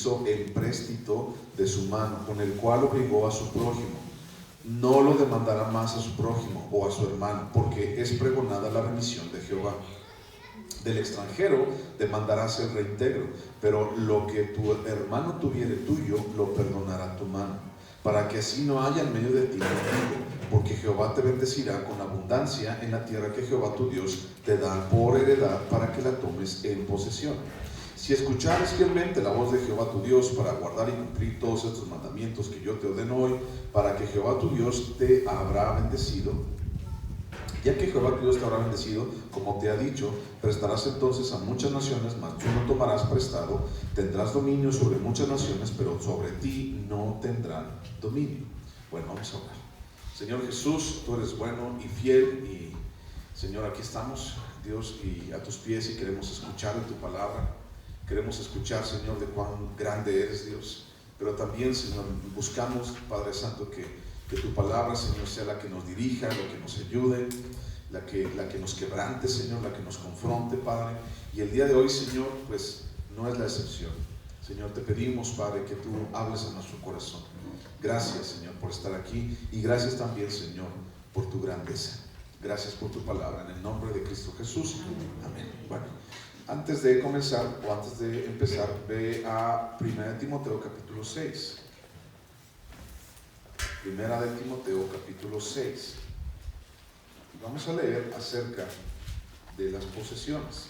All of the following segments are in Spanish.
hizo empréstito de su mano, con el cual obligó a su prójimo. No lo demandará más a su prójimo o a su hermano, porque es pregonada la remisión de Jehová. Del extranjero demandarás el reintegro, pero lo que tu hermano tuviere tuyo, lo perdonará tu mano, para que así no haya en medio de ti mendigo, porque Jehová te bendecirá con abundancia en la tierra que Jehová tu Dios te da por heredad, para que la tomes en posesión. Si escuchares fielmente la voz de Jehová tu Dios para guardar y cumplir todos estos mandamientos que yo te ordeno hoy, para que Jehová tu Dios te habrá bendecido, ya que Jehová tu Dios te habrá bendecido, como te ha dicho, prestarás entonces a muchas naciones, mas tú no tomarás prestado, tendrás dominio sobre muchas naciones, pero sobre ti no tendrán dominio. Bueno, vamos a orar. Señor Jesús, tú eres bueno y fiel, y Señor, aquí estamos, Dios, y a tus pies, y queremos escuchar de tu palabra. Queremos escuchar, Señor, de cuán grande eres, Dios, pero también, Señor, buscamos, Padre Santo, que tu palabra, Señor, sea la que nos dirija, la que nos ayude, la que nos quebrante, Señor, la que nos confronte, Padre. Y el día de hoy, Señor, pues no es la excepción. Señor, te pedimos, Padre, que tú hables a nuestro corazón. Gracias, Señor, por estar aquí, y gracias también, Señor, por tu grandeza. Gracias por tu palabra, en el nombre de Cristo Jesús. Amén. Bueno, antes de comenzar, o antes de empezar, ve a 1 Timoteo capítulo 6. 1 Timoteo capítulo 6. Vamos a leer acerca de las posesiones.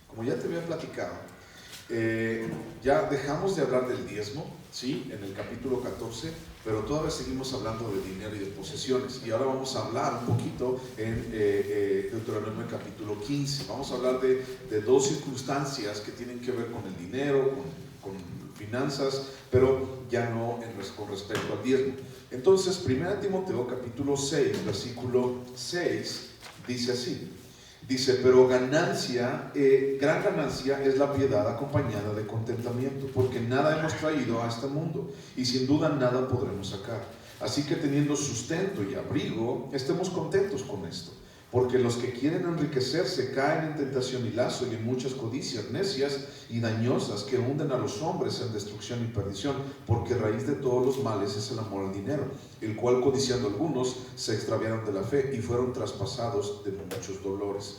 Como ya te había platicado, ya dejamos de hablar del diezmo, ¿sí? En el capítulo 14, pero todavía seguimos hablando de dinero y de posesiones. Y ahora vamos a hablar un poquito en Deuteronomio capítulo 15. Vamos a hablar de dos circunstancias que tienen que ver con el dinero, con finanzas, pero ya no con respecto al diezmo. Entonces, 1 Timoteo capítulo 6, versículo 6, dice así. Dice, pero gran ganancia es la piedad acompañada de contentamiento, porque nada hemos traído a este mundo, y sin duda nada podremos sacar. Así que teniendo sustento y abrigo, estemos contentos con esto. Porque los que quieren enriquecerse caen en tentación y lazo y en muchas codicias necias y dañosas que hunden a los hombres en destrucción y perdición, porque raíz de todos los males es el amor al dinero, el cual codiciando algunos se extraviaron de la fe y fueron traspasados de muchos dolores.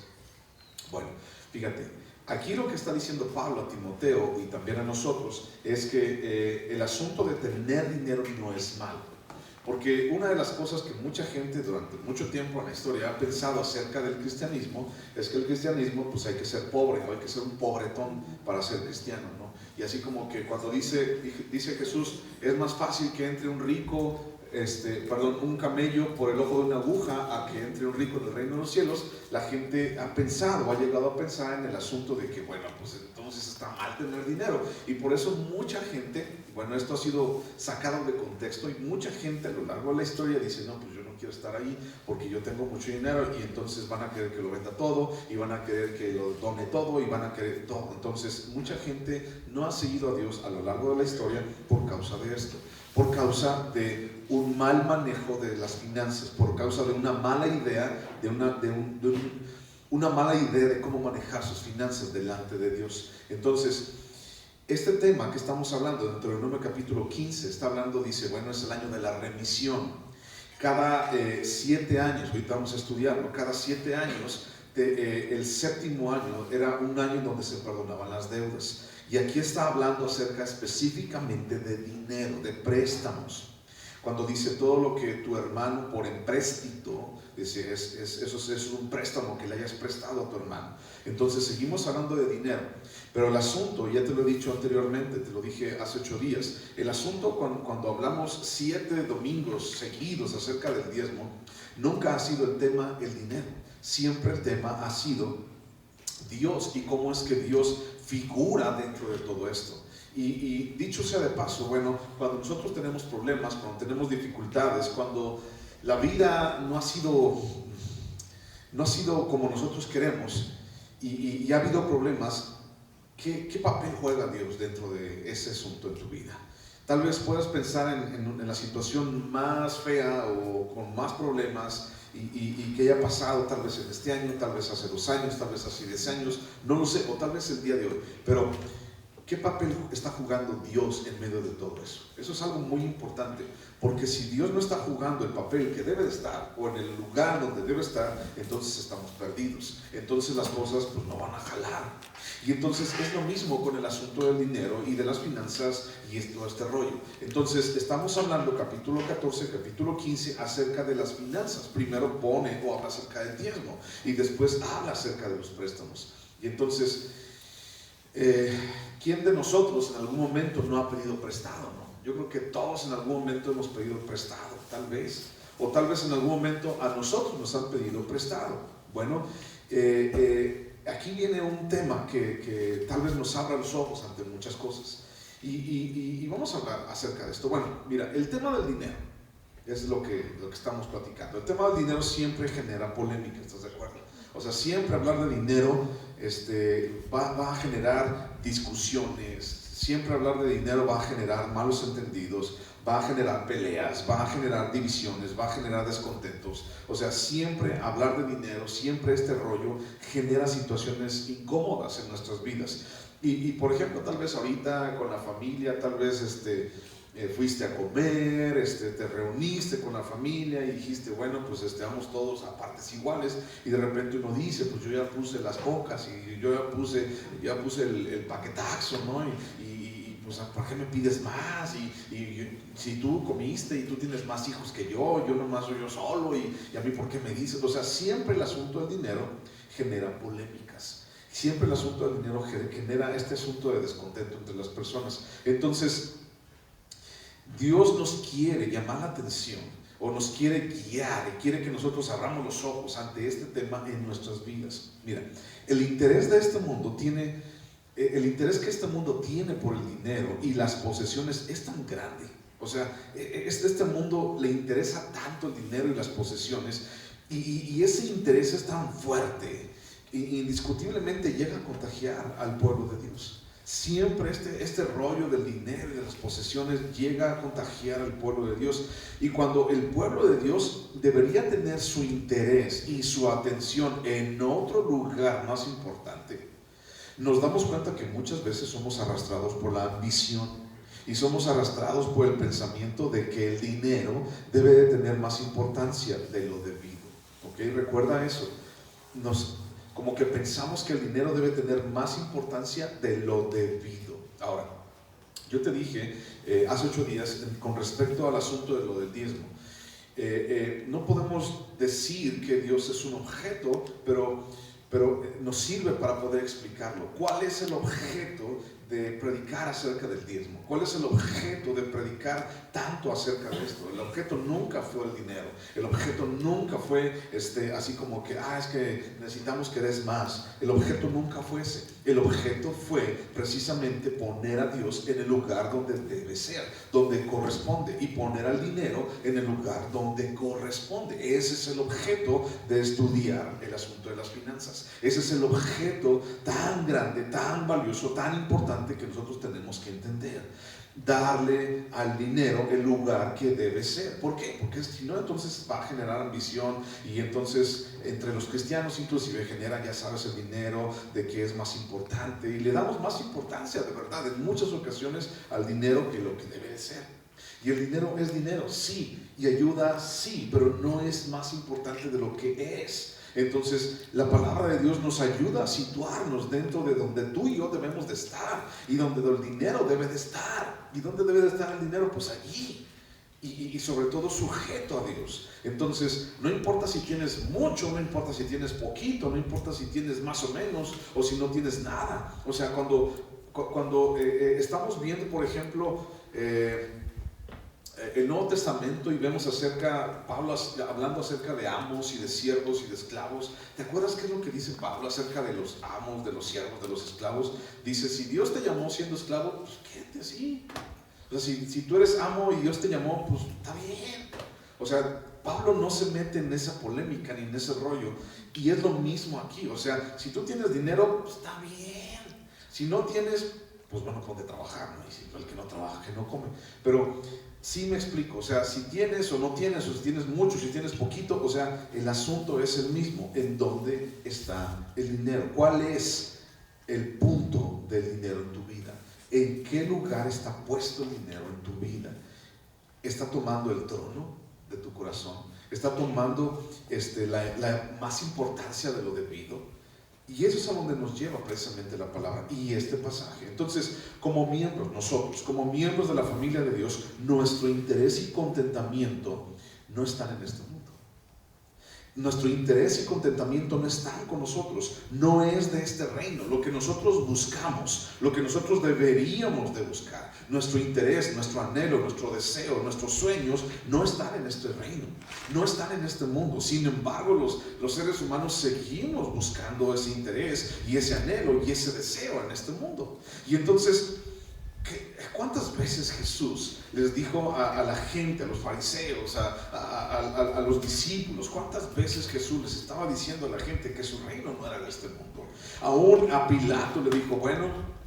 Bueno, fíjate, aquí lo que está diciendo Pablo a Timoteo y también a nosotros es que el asunto de tener dinero no es malo. Porque una de las cosas que mucha gente durante mucho tiempo en la historia ha pensado acerca del cristianismo es que el cristianismo, pues hay que ser pobre, o hay que ser un pobretón para ser cristiano, ¿no? Y así como que cuando dice Jesús, es más fácil que entre un rico, un camello por el ojo de una aguja a que entre un rico en el reino de los cielos, la gente ha llegado a pensar en el asunto de que, bueno, pues entonces está mal tener dinero. Y por eso mucha gente, bueno, esto ha sido sacado de contexto, y mucha gente a lo largo de la historia dice, no, pues yo no quiero estar ahí porque yo tengo mucho dinero, y entonces van a querer que lo venda todo, y van a querer que lo done todo, y van a querer todo. Entonces mucha gente no ha seguido a Dios a lo largo de la historia por causa de esto, por causa de un mal manejo de las finanzas, por causa de una mala idea, una mala idea de cómo manejar sus finanzas delante de Dios. Entonces, este tema que estamos hablando dentro de Deuteronomio capítulo 15 está hablando, dice, bueno, es el año de la remisión. Cada 7 años, ahorita vamos a estudiarlo, cada 7 años, el séptimo año era un año donde se perdonaban las deudas. Y aquí está hablando acerca específicamente de dinero, de préstamos. Cuando dice todo lo que tu hermano por empréstito, dice, eso es un préstamo que le hayas prestado a tu hermano. Entonces seguimos hablando de dinero, pero el asunto, ya te lo he dicho anteriormente, te lo dije hace 8 días, el asunto cuando hablamos 7 domingos seguidos acerca del diezmo, nunca ha sido el tema el dinero, siempre el tema ha sido Dios y cómo es que Dios figura dentro de todo esto. Y dicho sea de paso, bueno, cuando nosotros tenemos problemas, cuando tenemos dificultades, cuando la vida no ha sido como nosotros queremos, y ha habido problemas, ¿qué papel juega Dios dentro de ese asunto en tu vida? Tal vez puedas pensar en la situación más fea o con más problemas y que haya pasado tal vez en este año, tal vez hace 2 años, tal vez hace 10 años, no lo sé, o tal vez el día de hoy, pero ¿qué papel está jugando Dios en medio de todo eso? Eso es algo muy importante, porque si Dios no está jugando el papel que debe de estar, o en el lugar donde debe estar, entonces estamos perdidos. Entonces las cosas pues no van a jalar. Y entonces es lo mismo con el asunto del dinero y de las finanzas y todo este rollo. Entonces estamos hablando capítulo 14, capítulo 15 acerca de las finanzas. Primero pone o habla acerca del diezmo y después habla acerca de los préstamos. Y entonces, ¿quién de nosotros en algún momento no ha pedido prestado? ¿No? Yo creo que todos en algún momento hemos pedido prestado, tal vez. O tal vez en algún momento a nosotros nos han pedido prestado. Bueno, aquí viene un tema que tal vez nos abra los ojos ante muchas cosas. Y vamos a hablar acerca de esto. Bueno, mira, el tema del dinero es lo que estamos platicando. El tema del dinero siempre genera polémica, ¿estás de acuerdo? O sea, siempre hablar de dinero va a generar discusiones. Siempre hablar de dinero va a generar malos entendidos, va a generar peleas, va a generar divisiones, va a generar descontentos. O sea, siempre hablar de dinero, siempre este rollo genera situaciones incómodas en nuestras vidas. Y por ejemplo, tal vez ahorita con la familia, tal vez fuiste a comer, te reuniste con la familia y dijiste, bueno, pues vamos todos a partes iguales, y de repente uno dice, pues yo ya puse las cocas y yo ya puse el paquetaxo, ¿no? Y pues, ¿por qué me pides más? Y si tú comiste y tú tienes más hijos que yo nomás soy yo solo, y a mí, ¿por qué me dices? O sea, siempre el asunto del dinero genera polémicas. Siempre el asunto del dinero genera este asunto de descontento entre las personas. Entonces, Dios nos quiere llamar la atención, o nos quiere guiar, y quiere que nosotros abramos los ojos ante este tema en nuestras vidas. Mira, el interés que este mundo tiene por el dinero y las posesiones es tan grande. O sea, este mundo le interesa tanto el dinero y las posesiones, y ese interés es tan fuerte, indiscutiblemente llega a contagiar al pueblo de Dios. Siempre este rollo del dinero y de las posesiones llega a contagiar al pueblo de Dios. Y cuando el pueblo de Dios debería tener su interés y su atención en otro lugar más importante, nos damos cuenta que muchas veces somos arrastrados por la ambición y somos arrastrados por el pensamiento de que el dinero debe de tener más importancia de lo debido. ¿Ok? Recuerda eso. Como que pensamos que el dinero debe tener más importancia de lo debido. Ahora, yo te dije hace 8 días con respecto al asunto de lo del diezmo, no podemos decir que Dios es un objeto, pero nos sirve para poder explicarlo. ¿Cuál es el objeto de predicar acerca del diezmo? ¿Cuál es el objeto de predicar tanto acerca de esto? El objeto nunca fue el dinero. El objeto nunca fue así como que, es que necesitamos que des más. El objeto nunca fue ese. El objeto fue precisamente poner a Dios en el lugar donde debe ser, donde corresponde, y poner al dinero en el lugar donde corresponde. Ese es el objeto de estudiar el asunto de las finanzas. Ese es el objeto tan grande, tan valioso, tan importante que nosotros tenemos que entender. Darle al dinero el lugar que debe ser. ¿Por qué? Porque si no, entonces va a generar ambición, y entonces entre los cristianos inclusive genera, ya sabes, el dinero de que es más importante, y le damos más importancia de verdad en muchas ocasiones al dinero que lo que debe de ser. Y el dinero es dinero, sí, y ayuda, sí, pero no es más importante de lo que es. Entonces la palabra de Dios nos ayuda a situarnos dentro de donde tú y yo debemos de estar, y donde el dinero debe de estar. ¿Y dónde debe de estar el dinero? Pues allí, y sobre todo sujeto a Dios. Entonces no importa si tienes mucho, no importa si tienes poquito, no importa si tienes más o menos, o si no tienes nada. O sea, cuando estamos viendo, por ejemplo, el Nuevo Testamento, y vemos Pablo hablando acerca de amos y de siervos y de esclavos. ¿Te acuerdas qué es lo que dice Pablo acerca de los amos, de los siervos, de los esclavos? Dice, si Dios te llamó siendo esclavo, pues quédate así. O sea, si tú eres amo y Dios te llamó, pues está bien. O sea, Pablo no se mete en esa polémica ni en ese rollo. Y es lo mismo aquí. O sea, si tú tienes dinero, pues está bien. Si no tienes, pues bueno, ponte a trabajar, ¿no? Y si el que no trabaja, que no come. Pero sí me explico. O sea, si tienes o no tienes, o si tienes mucho, si tienes poquito, o sea, el asunto es el mismo. ¿En dónde está el dinero? ¿Cuál es el punto del dinero en tu vida? ¿En qué lugar está puesto el dinero en tu vida? ¿Está tomando el trono de tu corazón? ¿Está tomando la más importancia de lo debido? Y eso es a donde nos lleva precisamente la palabra y este pasaje. Entonces, como miembros, nosotros, como miembros de la familia de Dios, nuestro interés y contentamiento no están en este mundo. Nuestro interés y contentamiento no están con nosotros, no es de este reino. Lo que nosotros buscamos, lo que nosotros deberíamos de buscar, nuestro interés, nuestro anhelo, nuestro deseo, nuestros sueños, no están en este reino, no están en este mundo. Sin embargo, los seres humanos seguimos buscando ese interés y ese anhelo y ese deseo en este mundo. Y entonces, ¿cuántas veces Jesús les dijo a la gente, a los fariseos, a los discípulos? ¿Cuántas veces Jesús les estaba diciendo a la gente que su reino no era de este mundo? Aún a Pilato le dijo, bueno,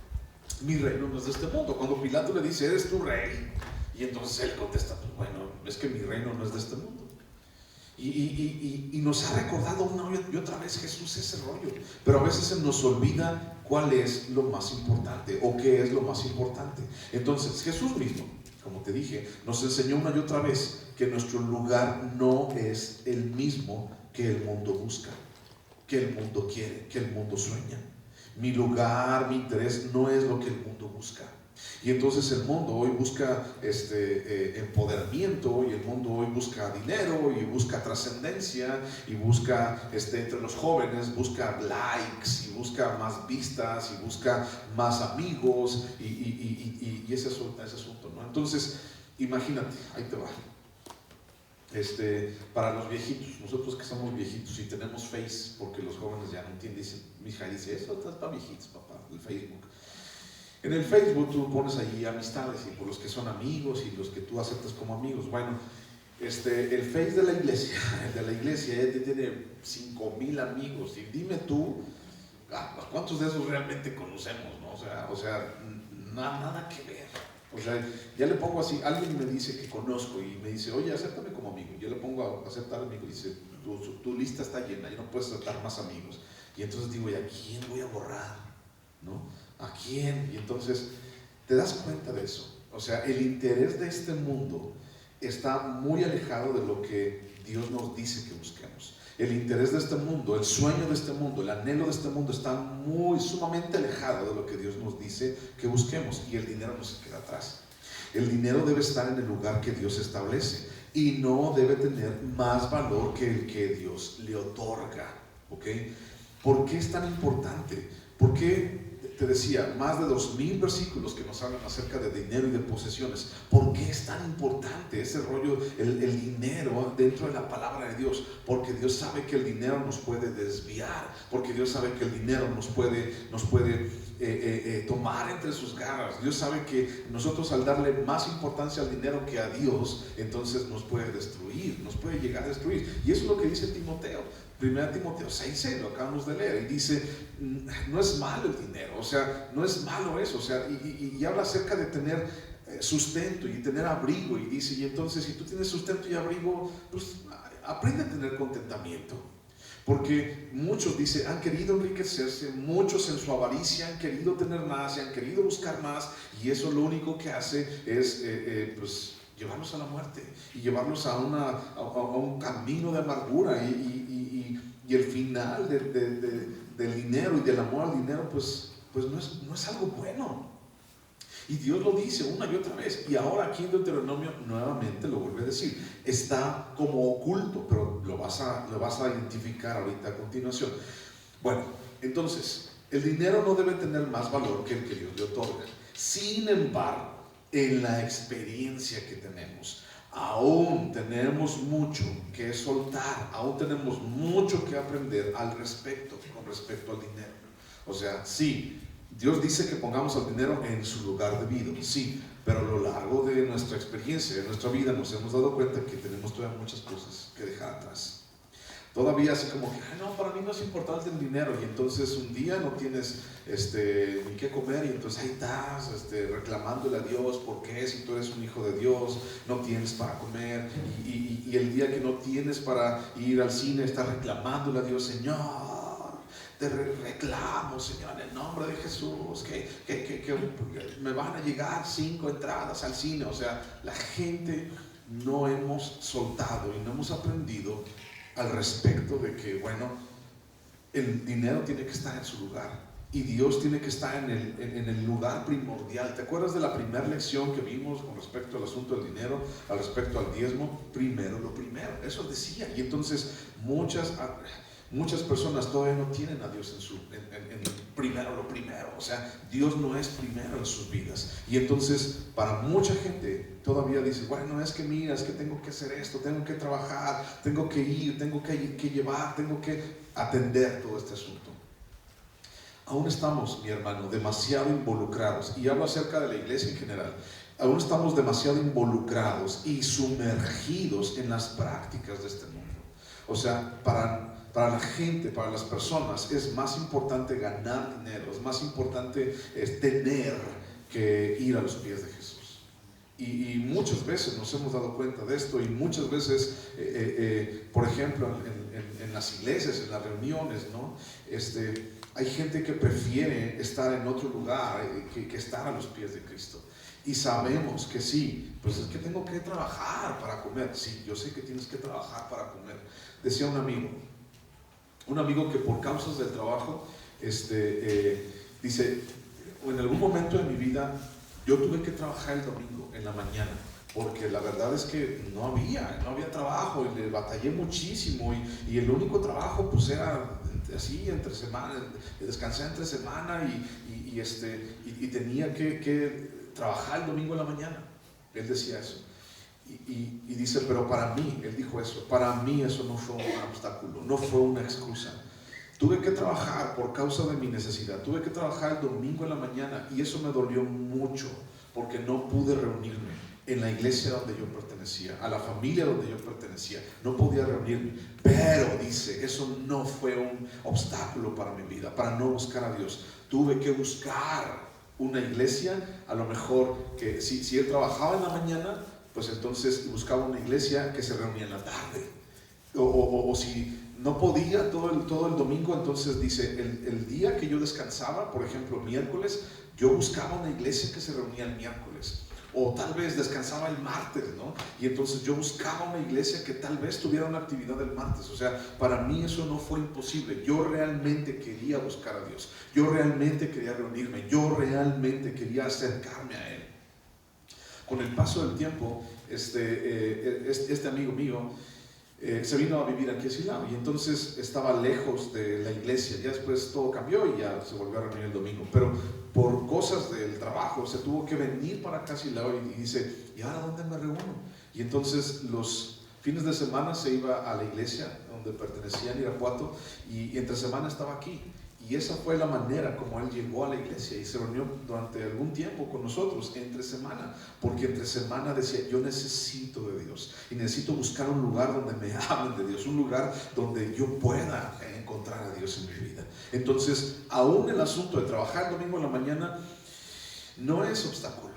mi reino no es de este mundo. Cuando Pilato le dice, ¿eres tu rey? Y entonces él contesta, pues bueno, es que mi reino no es de este mundo. Y nos ha recordado una y otra vez Jesús ese rollo, pero a veces se nos olvida cuál es lo más importante o qué es lo más importante. Entonces Jesús mismo, como te dije, nos enseñó una y otra vez que nuestro lugar no es el mismo que el mundo busca, que el mundo quiere, que el mundo sueña. Mi lugar, mi interés no es lo que el mundo busca. Y entonces el mundo hoy busca empoderamiento, y el mundo hoy busca dinero, y busca trascendencia, y busca entre los jóvenes, busca likes, y busca más vistas, y busca más amigos, y ese asunto, ¿no? Entonces, imagínate, ahí te va. Para los viejitos, nosotros que somos viejitos y tenemos Face, porque los jóvenes ya no entienden, dicen, mi hija dice, eso está para viejitos, papá, el Facebook. En el Facebook tú pones ahí amistades, y por los que son amigos y los que tú aceptas como amigos. Bueno, el Face de la iglesia, tiene 5,000 amigos, y dime tú, ¿cuántos de esos realmente conocemos, no? O sea, nada que ver. O sea, ya le pongo así, alguien me dice que conozco y me dice, oye, acéptame como amigo. Yo le pongo a aceptar amigo y dice, tu lista está llena, ya no puedes aceptar más amigos. Y entonces digo, ¿y a quién voy a borrar? ¿No? ¿A quién? Y entonces te das cuenta de eso. O sea, el interés de este mundo está muy alejado de lo que Dios nos dice que busquemos. El interés de este mundo, el sueño de este mundo, el anhelo de este mundo está sumamente alejado de lo que Dios nos dice que busquemos, y el dinero no se queda atrás. El dinero debe estar en el lugar que Dios establece y no debe tener más valor que el que Dios le otorga, ¿ok? ¿Por qué es tan importante? ¿Por qué? Te decía, más de 2,000 versículos que nos hablan acerca de dinero y de posesiones. ¿Por qué es tan importante ese rollo, el dinero dentro de la palabra de Dios? Porque Dios sabe que el dinero nos puede desviar, porque Dios sabe que el dinero nos puede tomar entre sus garras. Dios sabe que nosotros, al darle más importancia al dinero que a Dios, entonces nos puede destruir, nos puede llegar a destruir. Y eso es lo que dice Timoteo. 1 Timoteo 6:6, lo acabamos de leer, y dice, no es malo el dinero, o sea, no es malo eso, o sea, y habla acerca de tener sustento y tener abrigo, y dice, y entonces si tú tienes sustento y abrigo, pues aprende a tener contentamiento. Porque muchos, dice, han querido enriquecerse, muchos en su avaricia han querido tener más, y han querido buscar más, y eso lo único que hace es, pues, llevarlos a la muerte y llevarlos a un camino de amargura, y el final del dinero y del amor al dinero, pues no es algo bueno. Y Dios lo dice una y otra vez, y ahora aquí en Deuteronomio nuevamente lo vuelve a decir. Está como oculto, pero lo vas a identificar ahorita a continuación. Bueno, entonces, el dinero no debe tener más valor que el que Dios le otorga. Sin embargo, en la experiencia que tenemos, aún tenemos mucho que soltar, aún tenemos mucho que aprender con respecto al dinero. O sea, sí, Dios dice que pongamos el dinero en su lugar debido, sí, pero a lo largo de nuestra experiencia, de nuestra vida, nos hemos dado cuenta que tenemos todavía muchas cosas que dejar atrás. Todavía así como que, no, para mí no es importante el dinero, y entonces un día no tienes ni qué comer, y entonces ahí estás reclamándole a Dios, ¿por qué? Si tú eres un hijo de Dios, no tienes para comer, y el día que no tienes para ir al cine, estás reclamándole a Dios, Señor, te reclamo, Señor, en el nombre de Jesús, que me van a llegar 5 entradas al cine. O sea, la gente no hemos soltado y no hemos aprendido al respecto de que, bueno, el dinero tiene que estar en su lugar. Y Dios tiene que estar en el lugar primordial. ¿Te acuerdas de la primera lección que vimos con respecto al asunto del dinero, al respecto al diezmo? Primero lo primero, eso decía. Y entonces muchas personas todavía no tienen a Dios en primero lo primero. O sea, Dios no es primero en sus vidas. Y entonces para mucha gente todavía dice, bueno, es que mira, es que tengo que hacer esto, tengo que trabajar, tengo que ir, tengo que llevar, tengo que atender todo este asunto. Aún estamos, mi hermano, demasiado involucrados, y hablo acerca de la iglesia en general. Aún estamos demasiado involucrados y sumergidos en las prácticas de este mundo. O sea, para la gente, para las personas, es más importante ganar dinero, es más importante tener que ir a los pies de Jesús. Y muchas veces nos hemos dado cuenta de esto, y muchas veces, por ejemplo, en las iglesias, en las reuniones, ¿no? Hay gente que prefiere estar en otro lugar que estar a los pies de Cristo. Y sabemos que sí, pues es que tengo que trabajar para comer. Sí, yo sé que tienes que trabajar para comer. Decía un amigo que por causas del trabajo, dice, en algún momento de mi vida yo tuve que trabajar el domingo en la mañana, porque la verdad es que no había trabajo, y le batallé muchísimo, y el único trabajo pues era así entre semana, descansé entre semana, y tenía que trabajar el domingo en la mañana. Él decía eso. Y dice, pero para mí, él dijo eso, para mí eso no fue un obstáculo, no fue una excusa. Tuve que trabajar por causa de mi necesidad, tuve que trabajar el domingo en la mañana, y eso me dolió mucho, porque no pude reunirme en la iglesia donde yo pertenecía, a la familia donde yo pertenecía, no podía reunirme. Pero dice, eso no fue un obstáculo para mi vida, para no buscar a Dios. Tuve que buscar una iglesia, a lo mejor que si él trabajaba en la mañana, pues entonces buscaba una iglesia que se reunía en la tarde, o si no podía todo el domingo, entonces dice, el día que yo descansaba, por ejemplo miércoles, yo buscaba una iglesia que se reunía el miércoles, o tal vez descansaba el martes, ¿no? Y entonces yo buscaba una iglesia que tal vez tuviera una actividad el martes. O sea, para mí eso no fue imposible. Yo realmente quería buscar a Dios, yo realmente quería reunirme, yo realmente quería acercarme a Él. Con el paso del tiempo, este amigo mío se vino a vivir aquí a Silao, y entonces estaba lejos de la iglesia. Ya después todo cambió y ya se volvió a reunir el domingo, pero por cosas del trabajo se tuvo que venir para acá a Silao, y dice, ¿y ahora dónde me reúno? Y entonces los fines de semana se iba a la iglesia donde pertenecía en Irapuato, y entre semana estaba aquí. Y esa fue la manera como él llegó a la iglesia, y se reunió durante algún tiempo con nosotros entre semana, porque entre semana decía, yo necesito de Dios, y necesito buscar un lugar donde me hablen de Dios, un lugar donde yo pueda encontrar a Dios en mi vida. Entonces, aún el asunto de trabajar el domingo en la mañana no es obstáculo.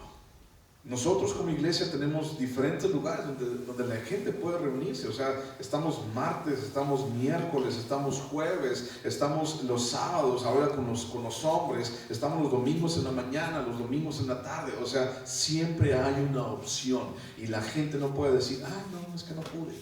Nosotros como iglesia tenemos diferentes lugares donde la gente puede reunirse. O sea, estamos martes, estamos miércoles, estamos jueves, estamos los sábados ahora con los hombres, estamos los domingos en la mañana, los domingos en la tarde. O sea, siempre hay una opción, y la gente no puede decir, ay no, es que no pude,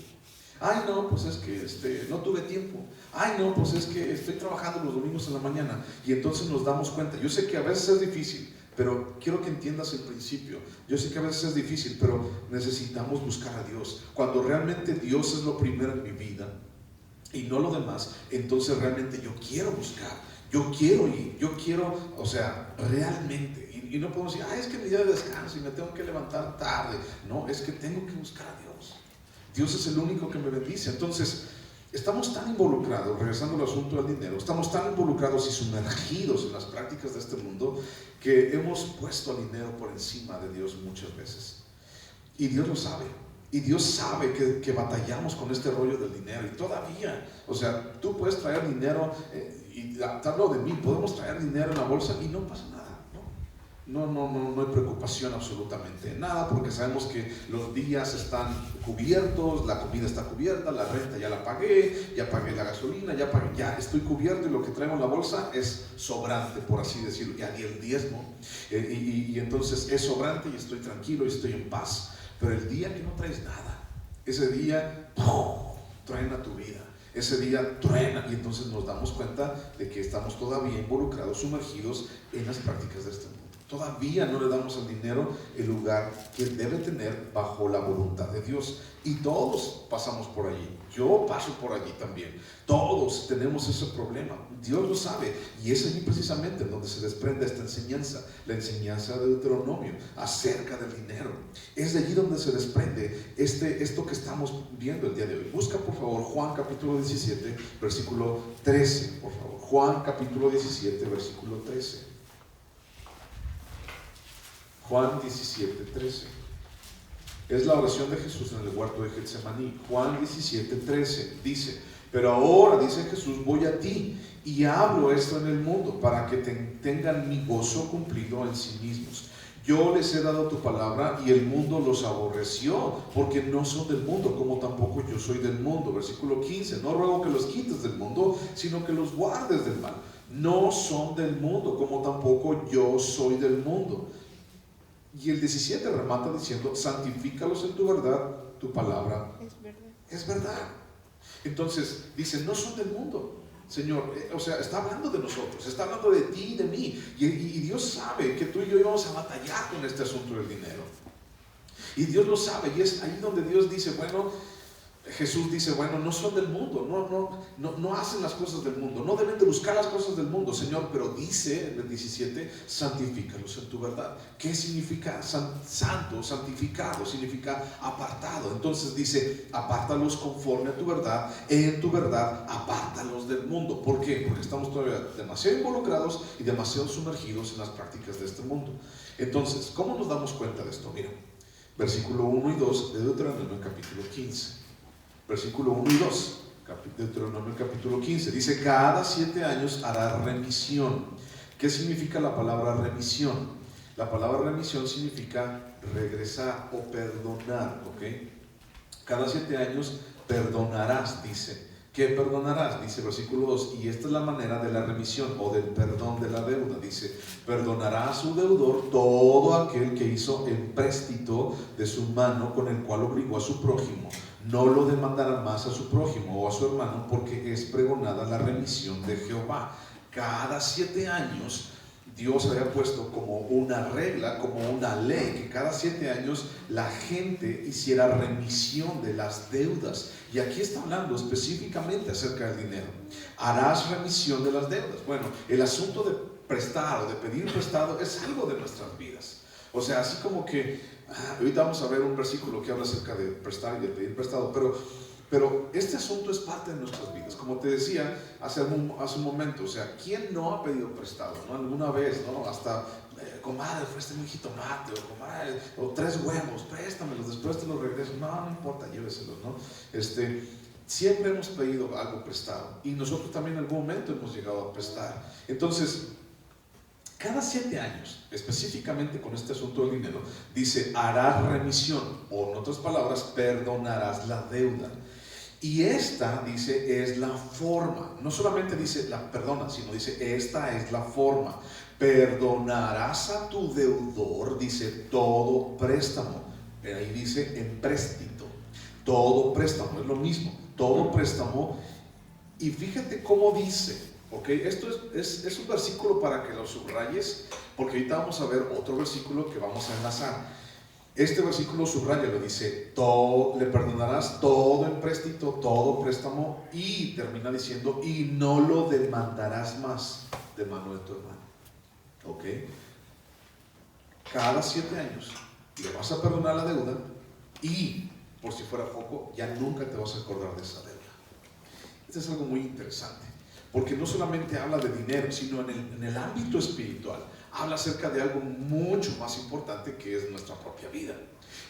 ay no, pues es que no tuve tiempo, ay no, pues es que estoy trabajando los domingos en la mañana. Y entonces nos damos cuenta. Yo sé que a veces es difícil, pero quiero que entiendas el principio. Yo sé que a veces es difícil, pero necesitamos buscar a Dios. Cuando realmente Dios es lo primero en mi vida y no lo demás, entonces realmente yo quiero buscar, yo quiero ir, yo quiero, o sea, realmente. Y no podemos decir, es que mi día de descanso y me tengo que levantar tarde. No, es que tengo que buscar a Dios. Dios es el único que me bendice. Entonces, estamos tan involucrados, regresando al asunto del dinero, estamos tan involucrados y sumergidos en las prácticas de este mundo, que hemos puesto al dinero por encima de Dios muchas veces. Y Dios lo sabe. Y Dios sabe que batallamos con este rollo del dinero. Y todavía, o sea, tú puedes traer dinero, y hablo de mí, podemos traer dinero en la bolsa y no pasa nada, ¿no? no hay preocupación absolutamente en nada, porque sabemos que los días están cubiertos, la comida está cubierta, la renta ya la pagué, ya pagué la gasolina, ya estoy cubierto, y lo que traigo en la bolsa es sobrante, por así decirlo. Ya di el diezmo, y entonces es sobrante y estoy tranquilo y estoy en paz. Pero el día que no traes nada, ese día truena tu vida. Ese día truena, y entonces nos damos cuenta de que estamos todavía involucrados, sumergidos en las prácticas de este mundo. Todavía no le damos al dinero el lugar que debe tener bajo la voluntad de Dios. Y todos pasamos por allí. Yo paso por allí también. Todos tenemos ese problema. Dios lo sabe. Y es allí precisamente donde se desprende esta enseñanza. La enseñanza de Deuteronomio acerca del dinero. Es de allí donde se desprende esto que estamos viendo el día de hoy. Busca por favor Juan capítulo 17, versículo 13. Por favor. Juan capítulo 17, versículo 13. Juan 17, 13. Es la oración de Jesús en el huerto de Getsemaní. Juan 17, 13 dice: pero ahora, dice Jesús, voy a ti y hablo esto en el mundo para que tengan mi gozo cumplido en sí mismos. Yo les he dado tu palabra y el mundo los aborreció porque no son del mundo, como tampoco yo soy del mundo. Versículo 15. No ruego que los quites del mundo, sino que los guardes del mal. No son del mundo, como tampoco yo soy del mundo. Y el 17 remata diciendo: santifícalos en tu verdad, tu palabra es verdad. Entonces dice: no son del mundo, Señor. O sea, está hablando de nosotros, está hablando de ti y de mí. Y Dios sabe que tú y yo íbamos a batallar con este asunto del dinero. Y Dios lo sabe, y es ahí donde Dios dice, bueno, Jesús dice, bueno, no son del mundo, no hacen las cosas del mundo, no deben de buscar las cosas del mundo, Señor, pero dice en el 17, santifícalos en tu verdad. ¿Qué significa santo? Santificado significa apartado. Entonces dice, apártalos conforme a tu verdad, en tu verdad apártalos del mundo. ¿Por qué? Porque estamos todavía demasiado involucrados y demasiado sumergidos en las prácticas de este mundo. Entonces, ¿cómo nos damos cuenta de esto? Mira, versículo 1 y 2 de Deuteronomio capítulo 15. Versículo 1 y 2, Deuteronomio capítulo 15, dice: cada 7 años hará remisión. ¿Qué significa la palabra remisión? La palabra remisión significa regresar o perdonar, ¿ok? Cada 7 años perdonarás, dice. ¿Qué perdonarás? Dice versículo 2, y esta es la manera de la remisión o del perdón de la deuda. Dice: perdonará a su deudor todo aquel que hizo empréstito de su mano con el cual obligó a su prójimo. No lo demandará más a su prójimo o a su hermano, porque es pregonada la remisión de Jehová. Cada 7 años Dios había puesto como una regla, como una ley, que cada 7 años la gente hiciera remisión de las deudas. Y aquí está hablando específicamente acerca del dinero. Harás remisión de las deudas. Bueno, el asunto de prestar o de pedir prestado es algo de nuestras vidas. O sea, así como que ahorita vamos a ver un versículo que habla acerca de prestar y de pedir prestado, pero este asunto es parte de nuestras vidas. Como te decía hace un momento, o sea, ¿quién no ha pedido prestado, no? Alguna vez, ¿no? Hasta, comadre, préstame un jitomate, o comadre, o 3 huevos, préstamelos, después te los regreso. No importa, lléveselos, ¿no? Siempre hemos pedido algo prestado, y nosotros también en algún momento hemos llegado a prestar. Entonces, cada 7 años, específicamente con este asunto del dinero, dice: harás remisión, o en otras palabras, perdonarás la deuda. Y esta, dice, es la forma. No solamente dice la perdona, sino dice, esta es la forma. Perdonarás a tu deudor, dice, todo préstamo. Ahí dice empréstito. Todo préstamo, es lo mismo. Todo préstamo. Y fíjate cómo dice. Ok, esto es un versículo para que lo subrayes, porque ahorita vamos a ver otro versículo que vamos a enlazar. Este versículo subraya, lo dice: le perdonarás todo empréstito, todo préstamo, y termina diciendo: y no lo demandarás más de mano de tu hermano. Ok, cada 7 años le vas a perdonar la deuda, y por si fuera poco, ya nunca te vas a acordar de esa deuda. Esto es algo muy interesante, porque no solamente habla de dinero, sino en el ámbito espiritual habla acerca de algo mucho más importante, que es nuestra propia vida.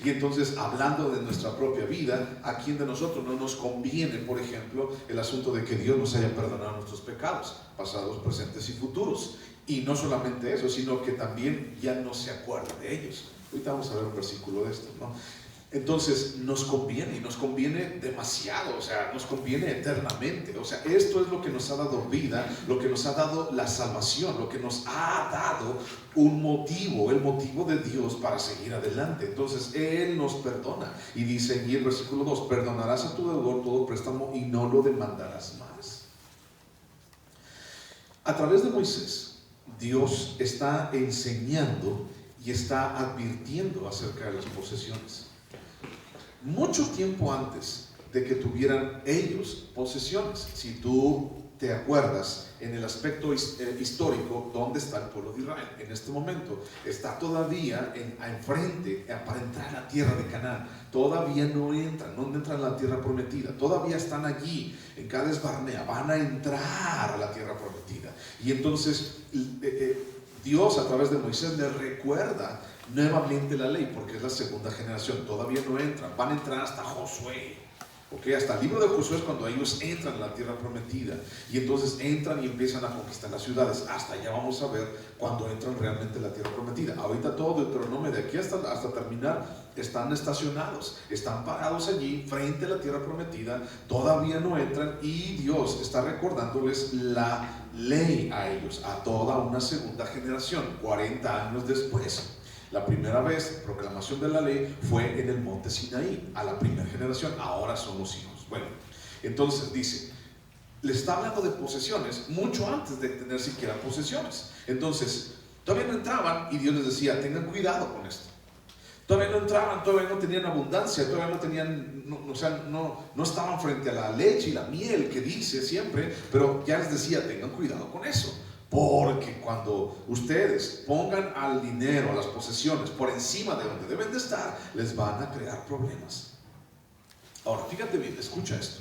Y entonces, hablando de nuestra propia vida, ¿a quién de nosotros no nos conviene, por ejemplo, el asunto de que Dios nos haya perdonado nuestros pecados, pasados, presentes y futuros? Y no solamente eso, sino que también ya no se acuerda de ellos. Ahorita vamos a ver un versículo de esto, ¿no? Entonces nos conviene, y nos conviene demasiado, o sea, nos conviene eternamente. O sea, esto es lo que nos ha dado vida, lo que nos ha dado la salvación, lo que nos ha dado un motivo, el motivo de Dios para seguir adelante. Entonces Él nos perdona, y dice en el versículo 2: perdonarás a tu deudor todo préstamo y no lo demandarás más. A través de Moisés, Dios está enseñando y está advirtiendo acerca de las posesiones. Mucho tiempo antes de que tuvieran ellos posesiones, si tú te acuerdas en el aspecto histórico, ¿dónde está el pueblo de Israel? En este momento está todavía enfrente para entrar a la tierra de Canaán. Todavía no entran a la tierra prometida, todavía están allí en Cades Barnea, van a entrar a la tierra prometida. Y entonces Dios a través de Moisés les recuerda nuevamente la ley, porque es la segunda generación. Todavía no entran, van a entrar hasta Josué, ¿okay? Hasta el libro de Josué es cuando ellos entran a la tierra prometida, y entonces entran y empiezan a conquistar las ciudades. Hasta allá vamos a ver cuando entran realmente a la tierra prometida. Ahorita todo Deuteronomio, de aquí hasta terminar, están estacionados, están parados allí frente a la tierra prometida, todavía no entran, y Dios está recordándoles la ley a ellos, a toda una segunda generación, 40 años después. La primera vez, proclamación de la ley, fue en el monte Sinaí, a la primera generación. Ahora son los hijos. Bueno, entonces dice, le está hablando de posesiones mucho antes de tener siquiera posesiones. Entonces, todavía no entraban, y Dios les decía, tengan cuidado con esto. Todavía no entraban, todavía no tenían abundancia, todavía no tenían, no estaban frente a la leche y la miel que dice siempre, pero ya les decía, tengan cuidado con eso. Porque cuando ustedes pongan al dinero, a las posesiones, por encima de donde deben de estar, les van a crear problemas. Ahora, fíjate bien, escucha esto.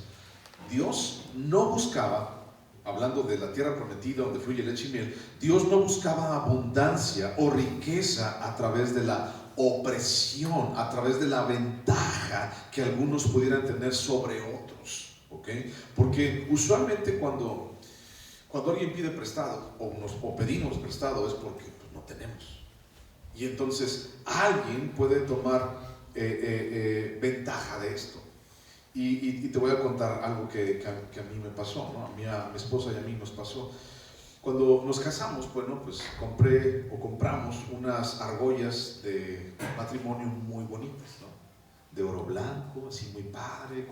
Dios no buscaba, hablando de la tierra prometida donde fluye leche y miel, Dios no buscaba abundancia o riqueza a través de la opresión, a través de la ventaja que algunos pudieran tener sobre otros, ¿ok? Porque usualmente cuando alguien pide prestado o pedimos prestado es porque pues, no tenemos. Y entonces alguien puede tomar ventaja de esto. Y te voy a contar algo que a mí me pasó, ¿no? A mi esposa y a mí nos pasó. Cuando nos casamos, bueno, pues compramos unas argollas de matrimonio muy bonitas, ¿no? De oro blanco, así muy padre,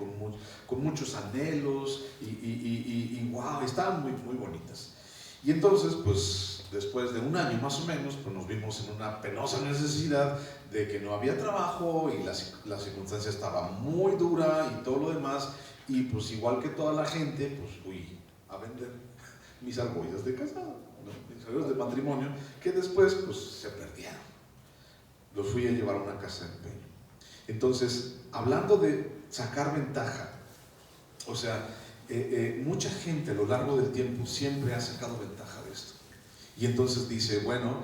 con muchos anhelos, y wow, estaban muy, muy bonitas. Y entonces, pues después de un año más o menos, pues nos vimos en una penosa necesidad de que no había trabajo, y la circunstancia estaba muy dura y todo lo demás, y pues igual que toda la gente, pues fui a vender mis argollas de casado, ¿no? Mis argollas de matrimonio, que después pues se perdieron. Los fui a llevar a una casa de empeño. Entonces, hablando de sacar ventaja, o sea, mucha gente a lo largo del tiempo siempre ha sacado ventaja de esto. Y entonces dice, bueno,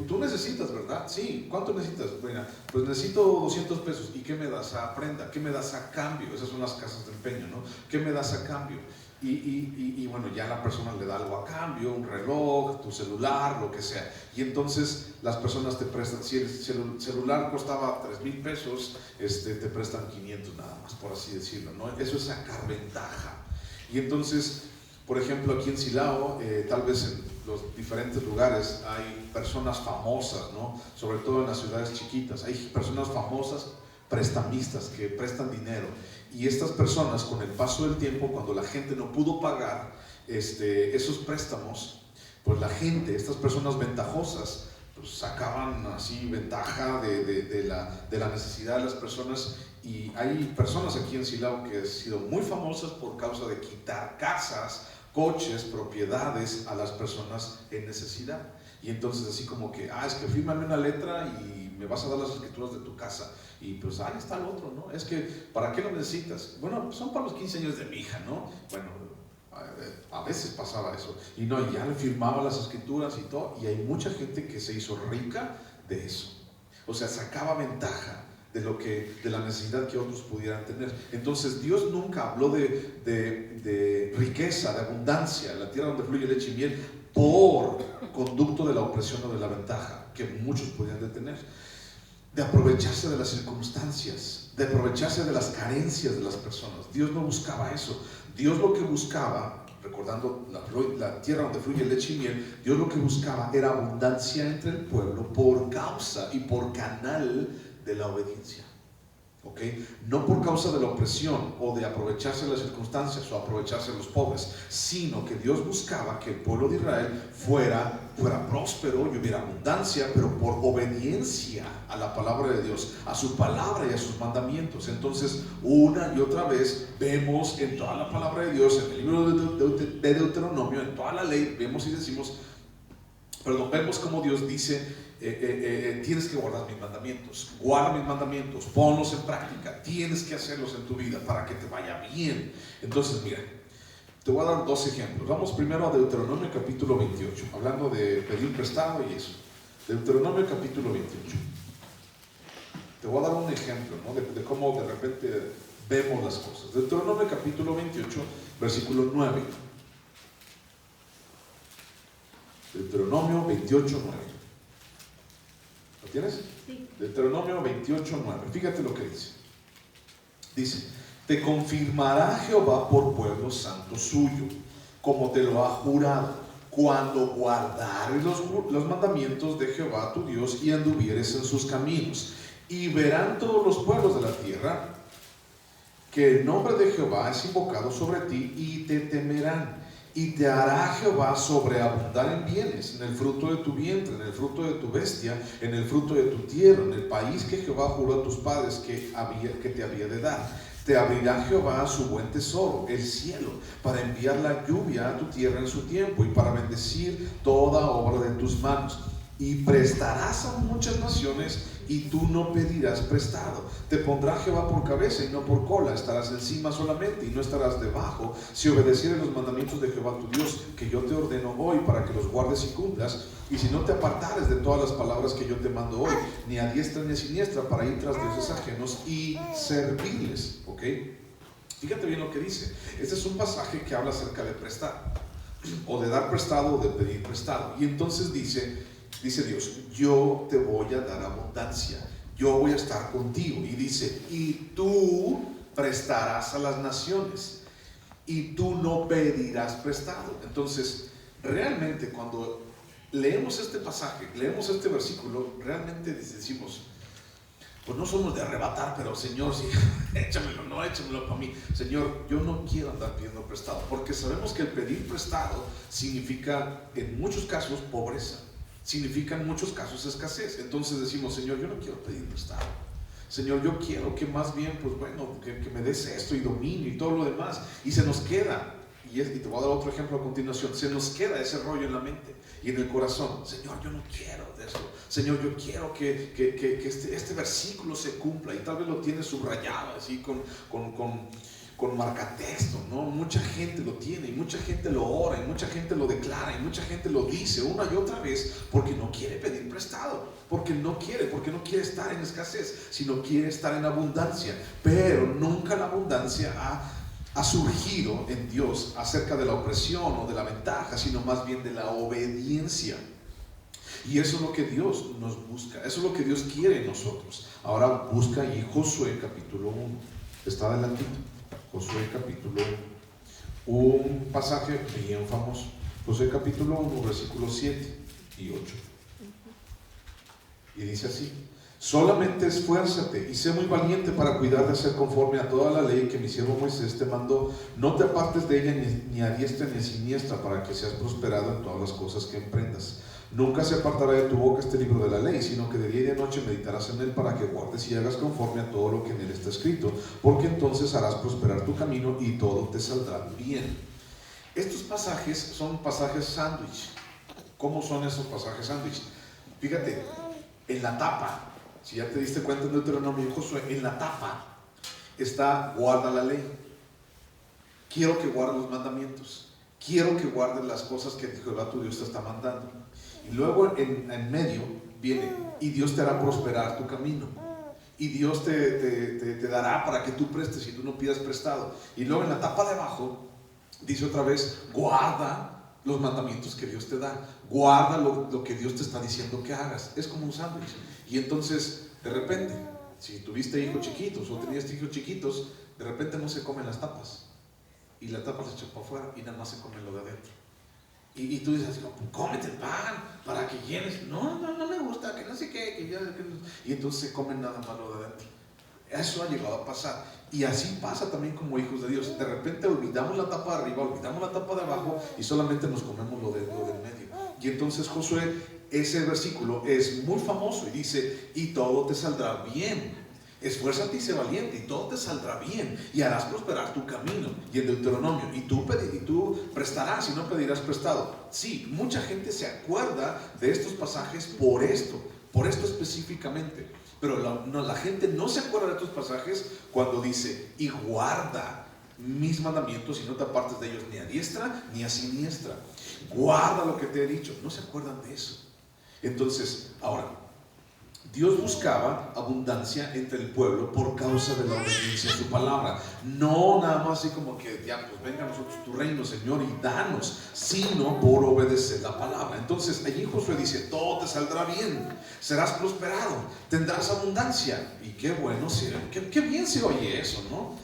tú necesitas, ¿verdad? Sí, ¿cuánto necesitas? Bueno, pues necesito 200 pesos. ¿Y qué me das a prenda? ¿Qué me das a cambio? Esas son las casas de empeño, ¿no? ¿Qué me das a cambio? Y bueno, ya la persona le da algo a cambio, un reloj, tu celular, lo que sea. Y entonces las personas te prestan, si el celular costaba 3,000 pesos, te prestan 500 nada más, por así decirlo, ¿no? Eso es sacar ventaja. Y entonces, por ejemplo, aquí en Silao, tal vez en los diferentes lugares hay personas famosas, ¿no? Sobre todo en las ciudades chiquitas, hay personas famosas prestamistas que prestan dinero. Y estas personas, con el paso del tiempo, cuando la gente no pudo pagar esos préstamos, pues la gente, estas personas ventajosas, pues sacaban así ventaja de la necesidad de las personas. Y hay personas aquí en Silao que han sido muy famosas por causa de quitar casas, coches, propiedades a las personas en necesidad. Y entonces así como que, es que fírmame una letra y me vas a dar las escrituras de tu casa. Y pues ahí está el otro, ¿no? Es que, ¿para qué lo necesitas? Bueno, pues son para los 15 años de mi hija, ¿no? Bueno, a veces pasaba eso. Y no, ya le firmaba las escrituras y todo. Y hay mucha gente que se hizo rica de eso. O sea, sacaba ventaja de la necesidad que otros pudieran tener. Entonces Dios nunca habló de riqueza, de abundancia, la tierra donde fluye leche y miel, por conducto de la opresión o de la ventaja que muchos podían tener, de aprovecharse de las circunstancias, de aprovecharse de las carencias de las personas. Dios no buscaba eso. Dios lo que buscaba, recordando la tierra donde fluye leche y miel, Dios lo que buscaba era abundancia entre el pueblo por causa y por canal de la obediencia. ¿Okay? No por causa de la opresión o de aprovecharse de las circunstancias o aprovecharse de los pobres, sino que Dios buscaba que el pueblo de Israel fuera próspero y hubiera abundancia, pero por obediencia a la palabra de Dios, a su palabra y a sus mandamientos. Entonces, una y otra vez vemos en toda la palabra de Dios, en el libro de Deuteronomio, en toda la ley, vemos como Dios dice: tienes que guardar mis mandamientos, guarda mis mandamientos, ponlos en práctica, tienes que hacerlos en tu vida para que te vaya bien. Entonces, mira, te voy a dar dos ejemplos. Vamos primero a Deuteronomio capítulo 28, hablando de pedir prestado y eso. Deuteronomio capítulo 28. Te voy a dar un ejemplo, ¿no? de cómo de repente vemos las cosas. Deuteronomio capítulo 28, versículo 9. Deuteronomio 28, 9. ¿Lo tienes? Sí. Deuteronomio 28, 9. Fíjate lo que dice. Dice: te confirmará Jehová por pueblo santo suyo, como te lo ha jurado, cuando guardares los mandamientos de Jehová tu Dios y anduvieres en sus caminos. Y verán todos los pueblos de la tierra que el nombre de Jehová es invocado sobre ti, y te temerán. Y te hará Jehová sobreabundar en bienes, en el fruto de tu vientre, en el fruto de tu bestia, en el fruto de tu tierra, en el país que Jehová juró a tus padres que te había de dar. Te abrirá Jehová su buen tesoro, el cielo, para enviar la lluvia a tu tierra en su tiempo, y para bendecir toda obra de tus manos. Y prestarás a muchas naciones, y tú no pedirás prestado. Te pondrá Jehová por cabeza y no por cola. Estarás encima solamente y no estarás debajo, si obedecieres los mandamientos de Jehová tu Dios, que yo te ordeno hoy, para que los guardes y cumplas. Y si no te apartares de todas las palabras que yo te mando hoy, ni a diestra ni a siniestra, para ir tras dioses ajenos y servirles. ¿Ok? Fíjate bien lo que dice. Este es un pasaje que habla acerca de prestar, o de dar prestado, o de pedir prestado. Y entonces dice Dios: yo te voy a dar abundancia, yo voy a estar contigo. Y dice: y tú prestarás a las naciones, y tú no pedirás prestado. Entonces, realmente cuando leemos este pasaje, leemos este versículo, realmente decimos: pues no somos de arrebatar, pero Señor, sí, échamelo para mí. Señor, yo no quiero andar pidiendo prestado, porque sabemos que el pedir prestado significa en muchos casos pobreza, significa en muchos casos escasez. Entonces decimos: Señor, yo no quiero pedir prestado. Señor, yo quiero que más bien, pues bueno, que me des esto y dominio y todo lo demás. Y se nos queda, y te voy a dar otro ejemplo a continuación, se nos queda ese rollo en la mente y en el corazón: Señor, yo no quiero de eso. Señor, yo quiero que este versículo se cumpla. Y tal vez lo tienes subrayado así con marcatexto, ¿no? Mucha gente lo tiene, y mucha gente lo ora, y mucha gente lo declara, y mucha gente lo dice una y otra vez, porque no quiere pedir prestado, porque no quiere estar en escasez, sino quiere estar en abundancia. Pero nunca la abundancia ha surgido en Dios acerca de la opresión o de la ventaja, sino más bien de la obediencia. Y eso es lo que Dios nos busca, eso es lo que Dios quiere en nosotros. Ahora busca ahí Josué capítulo 1, está adelantito. Josué capítulo 1, un pasaje bien famoso. Josué capítulo 1, versículos 7 y 8. Y dice así: solamente esfuérzate y sé muy valiente para cuidar de hacer conforme a toda la ley que mi siervo Moisés te mandó. No te apartes de ella ni a diestra ni a siniestra, para que seas prosperado en todas las cosas que emprendas. Nunca se apartará de tu boca este libro de la ley, sino que de día y de noche meditarás en él, para que guardes y hagas conforme a todo lo que en él está escrito, porque entonces harás prosperar tu camino y todo te saldrá bien. Estos pasajes son pasajes sándwich. ¿Cómo son esos pasajes sándwich? Fíjate, en la tapa, si ya te diste cuenta en Deuteronomio y Josué, en la tapa está: guarda la ley, quiero que guardes los mandamientos, quiero que guardes las cosas que Jehová tu Dios te está mandando. Y luego en medio viene: y Dios te hará prosperar tu camino, y Dios te dará para que tú prestes y tú no pidas prestado. Y luego en la tapa de abajo dice otra vez: guarda los mandamientos que Dios te da. Guarda lo que Dios te está diciendo que hagas. Es como un sándwich. Y entonces, de repente, si tuviste hijos chiquitos o tenías hijos chiquitos, de repente no se comen las tapas. Y la tapa se echa para afuera y nada más se come lo de adentro. Y tú dices, cómete el pan para que llenes. No me gusta, que no sé qué. Y entonces se comen nada más lo de adentro. Eso ha llegado a pasar. Y así pasa también como hijos de Dios. De repente olvidamos la tapa de arriba, olvidamos la tapa de abajo y solamente nos comemos lo del medio. Y entonces Josué, ese versículo es muy famoso y dice, y todo te saldrá bien. Esfuérzate y sé valiente y todo te saldrá bien y harás prosperar tu camino. Y en Deuteronomio, y tú prestarás y no pedirás prestado. Sí, mucha gente se acuerda de estos pasajes por esto específicamente. Pero la gente no se acuerda de estos pasajes cuando dice, y guarda mis mandamientos y no te apartes de ellos ni a diestra ni a siniestra. Guarda lo que te he dicho. No se acuerdan de eso. Entonces, ahora, Dios buscaba abundancia entre el pueblo por causa de la obediencia a su palabra. No nada más así como que, ya, pues venga a nosotros tu reino, Señor, y danos, sino por obedecer la palabra. Entonces allí Josué dice, todo te saldrá bien, serás prosperado, tendrás abundancia. Y qué bueno, qué bien se oye eso, ¿no?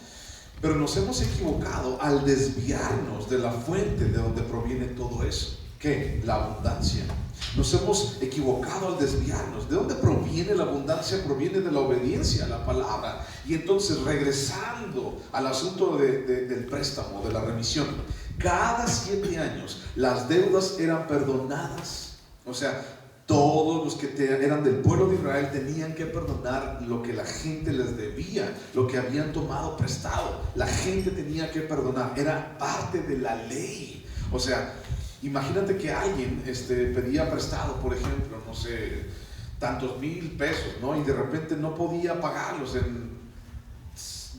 Pero nos hemos equivocado al desviarnos de la fuente de donde proviene todo eso. ¿Qué? La abundancia. Nos hemos equivocado al desviarnos. ¿De dónde proviene la abundancia? Proviene de la obediencia a la palabra. Y entonces, regresando al asunto del préstamo, de la remisión, cada 7 años las deudas eran perdonadas. O sea, todos los que eran del pueblo de Israel tenían que perdonar lo que la gente les debía, lo que habían tomado prestado. La gente tenía que perdonar. Era parte de la ley. O sea, imagínate que alguien pedía prestado, por ejemplo, no sé, tantos mil pesos, ¿no? Y de repente no podía pagarlos en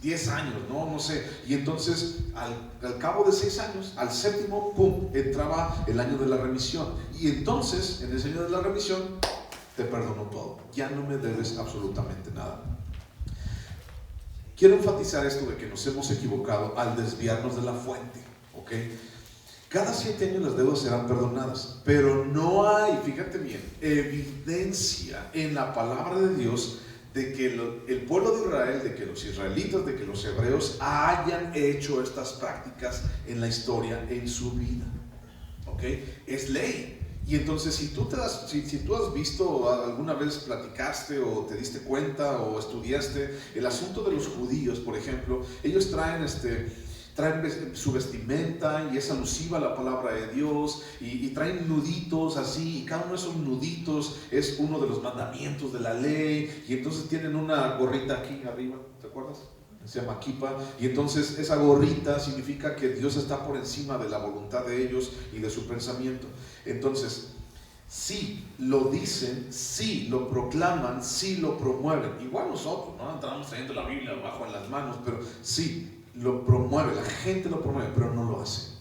10 años, no sé. Y entonces, al cabo de 6 años, al séptimo, ¡pum!, entraba el año de la remisión. Y entonces, en ese año de la remisión, te perdonó todo. Ya no me debes absolutamente nada. Quiero enfatizar esto de que nos hemos equivocado al desviarnos de la fuente, ¿ok? Cada 7 años las deudas serán perdonadas, pero no hay, fíjate bien, evidencia en la palabra de Dios de que el pueblo de Israel, de que los israelitas, de que los hebreos hayan hecho estas prácticas en la historia, en su vida. ¿Ok? Es ley. Y entonces si tú has visto, alguna vez platicaste o te diste cuenta o estudiaste el asunto de los judíos, por ejemplo, ellos traen su vestimenta y es alusiva a la palabra de Dios y traen nuditos así, y cada uno de esos nuditos es uno de los mandamientos de la ley, y entonces tienen una gorrita aquí arriba, ¿te acuerdas? Se llama kipa, y entonces esa gorrita significa que Dios está por encima de la voluntad de ellos y de su pensamiento. Entonces, sí lo dicen, sí lo proclaman, sí lo promueven. Igual nosotros, ¿no? Andamos trayendo la Biblia abajo en las manos, pero sí lo promueve, la gente lo promueve, pero no lo hace.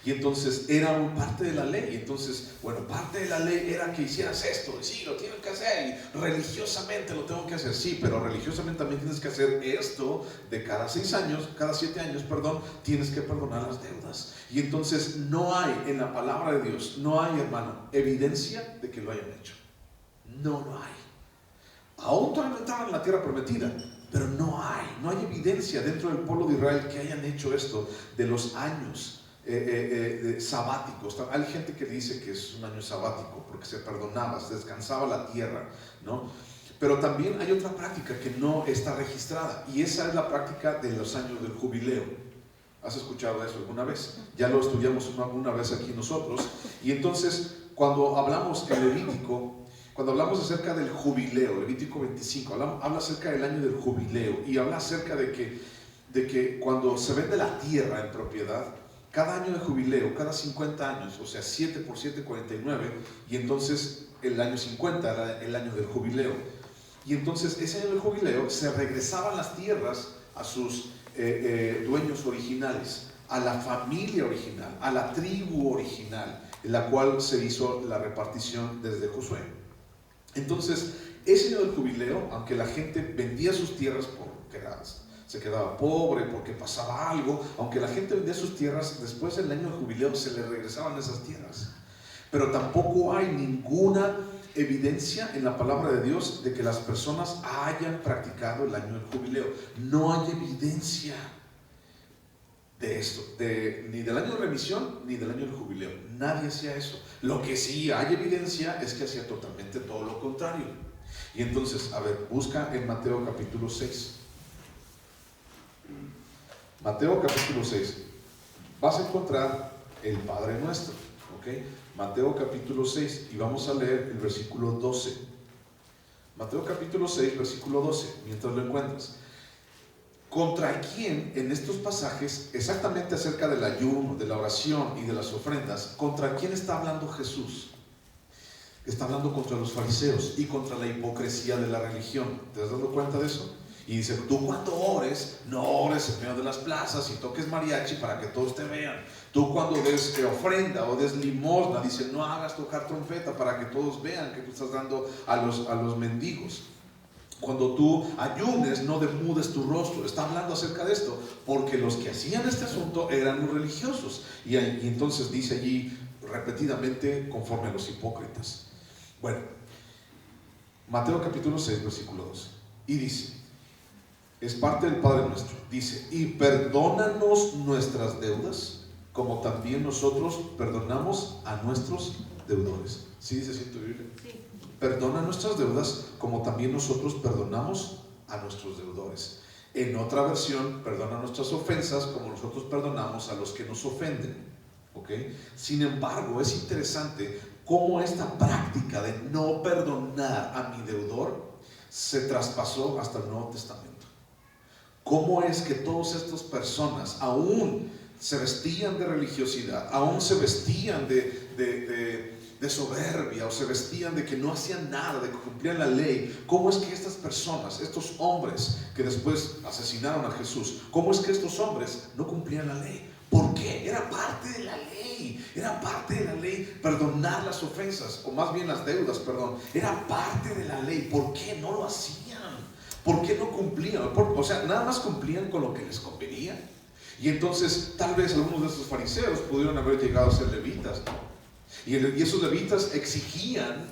Y entonces era parte de la ley. Entonces, bueno, parte de la ley era que hicieras esto. Y sí, lo tienes que hacer. Y religiosamente lo tengo que hacer. Sí, pero religiosamente también tienes que hacer esto de cada 7 años, tienes que perdonar las deudas. Y entonces no hay en la palabra de Dios, no hay, hermano, evidencia de que lo hayan hecho. No hay. Aún todavía no estaban en la tierra prometida, pero no hay evidencia dentro del pueblo de Israel que hayan hecho esto de los años sabáticos. Hay gente que dice que es un año sabático porque se perdonaba, se descansaba la tierra, ¿no? Pero también hay otra práctica que no está registrada, y esa es la práctica de los años del jubileo. ¿Has escuchado eso alguna vez? Ya lo estudiamos una vez aquí nosotros. Y entonces, cuando hablamos en Levítico, cuando hablamos acerca del jubileo, Levítico 25, habla acerca del año del jubileo, y habla acerca de que cuando se vende la tierra en propiedad, cada año de jubileo, cada 50 años, o sea, 7 por 7, 49, y entonces el año 50 era el año del jubileo. Y entonces ese año del jubileo se regresaban las tierras a sus dueños originales, a la familia original, a la tribu original, en la cual se hizo la repartición desde Josué. Entonces, ese año del jubileo, aunque la gente vendía sus tierras porque se quedaba pobre porque pasaba algo. Aunque la gente vendía sus tierras, después del año de jubileo se le regresaban esas tierras. Pero tampoco hay ninguna evidencia en la palabra de Dios de que las personas hayan practicado el año del jubileo. No hay evidencia de esto, ni del año de remisión ni del año del jubileo. Nadie hacía eso. Lo que sí hay evidencia es que hacía totalmente todo lo contrario. Y entonces, a ver, busca en Mateo capítulo 6. Mateo capítulo 6. Vas a encontrar el Padre Nuestro, ¿ok? Mateo capítulo 6 y vamos a leer el versículo 12. Mateo capítulo 6, versículo 12, mientras lo encuentras. ¿Contra quién en estos pasajes, exactamente acerca del ayuno, de la oración y de las ofrendas, contra quién está hablando Jesús? Está hablando contra los fariseos y contra la hipocresía de la religión. ¿Te has dado cuenta de eso? Y dice, tú cuando ores, no ores en medio de las plazas y toques mariachi para que todos te vean. Tú cuando des ofrenda o des limosna, dice, no hagas tocar trompeta para que todos vean que tú estás dando a los mendigos. Cuando tú ayunes, no demudes tu rostro. Está hablando acerca de esto, porque los que hacían este asunto eran muy religiosos. Y entonces dice allí repetidamente, conforme a los hipócritas. Bueno, Mateo capítulo 6, versículo 12. Y dice, es parte del Padre Nuestro. Dice, y perdónanos nuestras deudas, como también nosotros perdonamos a nuestros deudores. ¿Sí dice así en tu Biblia? Sí. Perdona nuestras deudas, como también nosotros perdonamos a nuestros deudores. En otra versión, perdona nuestras ofensas, como nosotros perdonamos a los que nos ofenden. ¿Ok? Sin embargo, es interesante cómo esta práctica de no perdonar a mi deudor se traspasó hasta el Nuevo Testamento. ¿Cómo es que todas estas personas aún se vestían de religiosidad, aún se vestían de soberbia, o se vestían de que no hacían nada, de que cumplían la ley? ¿Cómo es que estas personas, estos hombres que después asesinaron a Jesús, cómo es que estos hombres no cumplían la ley? ¿Por qué? Era parte de la ley, era parte de la ley perdonar las ofensas, o más bien las deudas, perdón, era parte de la ley. ¿Por qué no lo hacían? ¿Por qué no cumplían? O sea, nada más cumplían con lo que les convenía. Y entonces tal vez algunos de estos fariseos pudieron haber llegado a ser levitas, ¿no? Y esos levitas exigían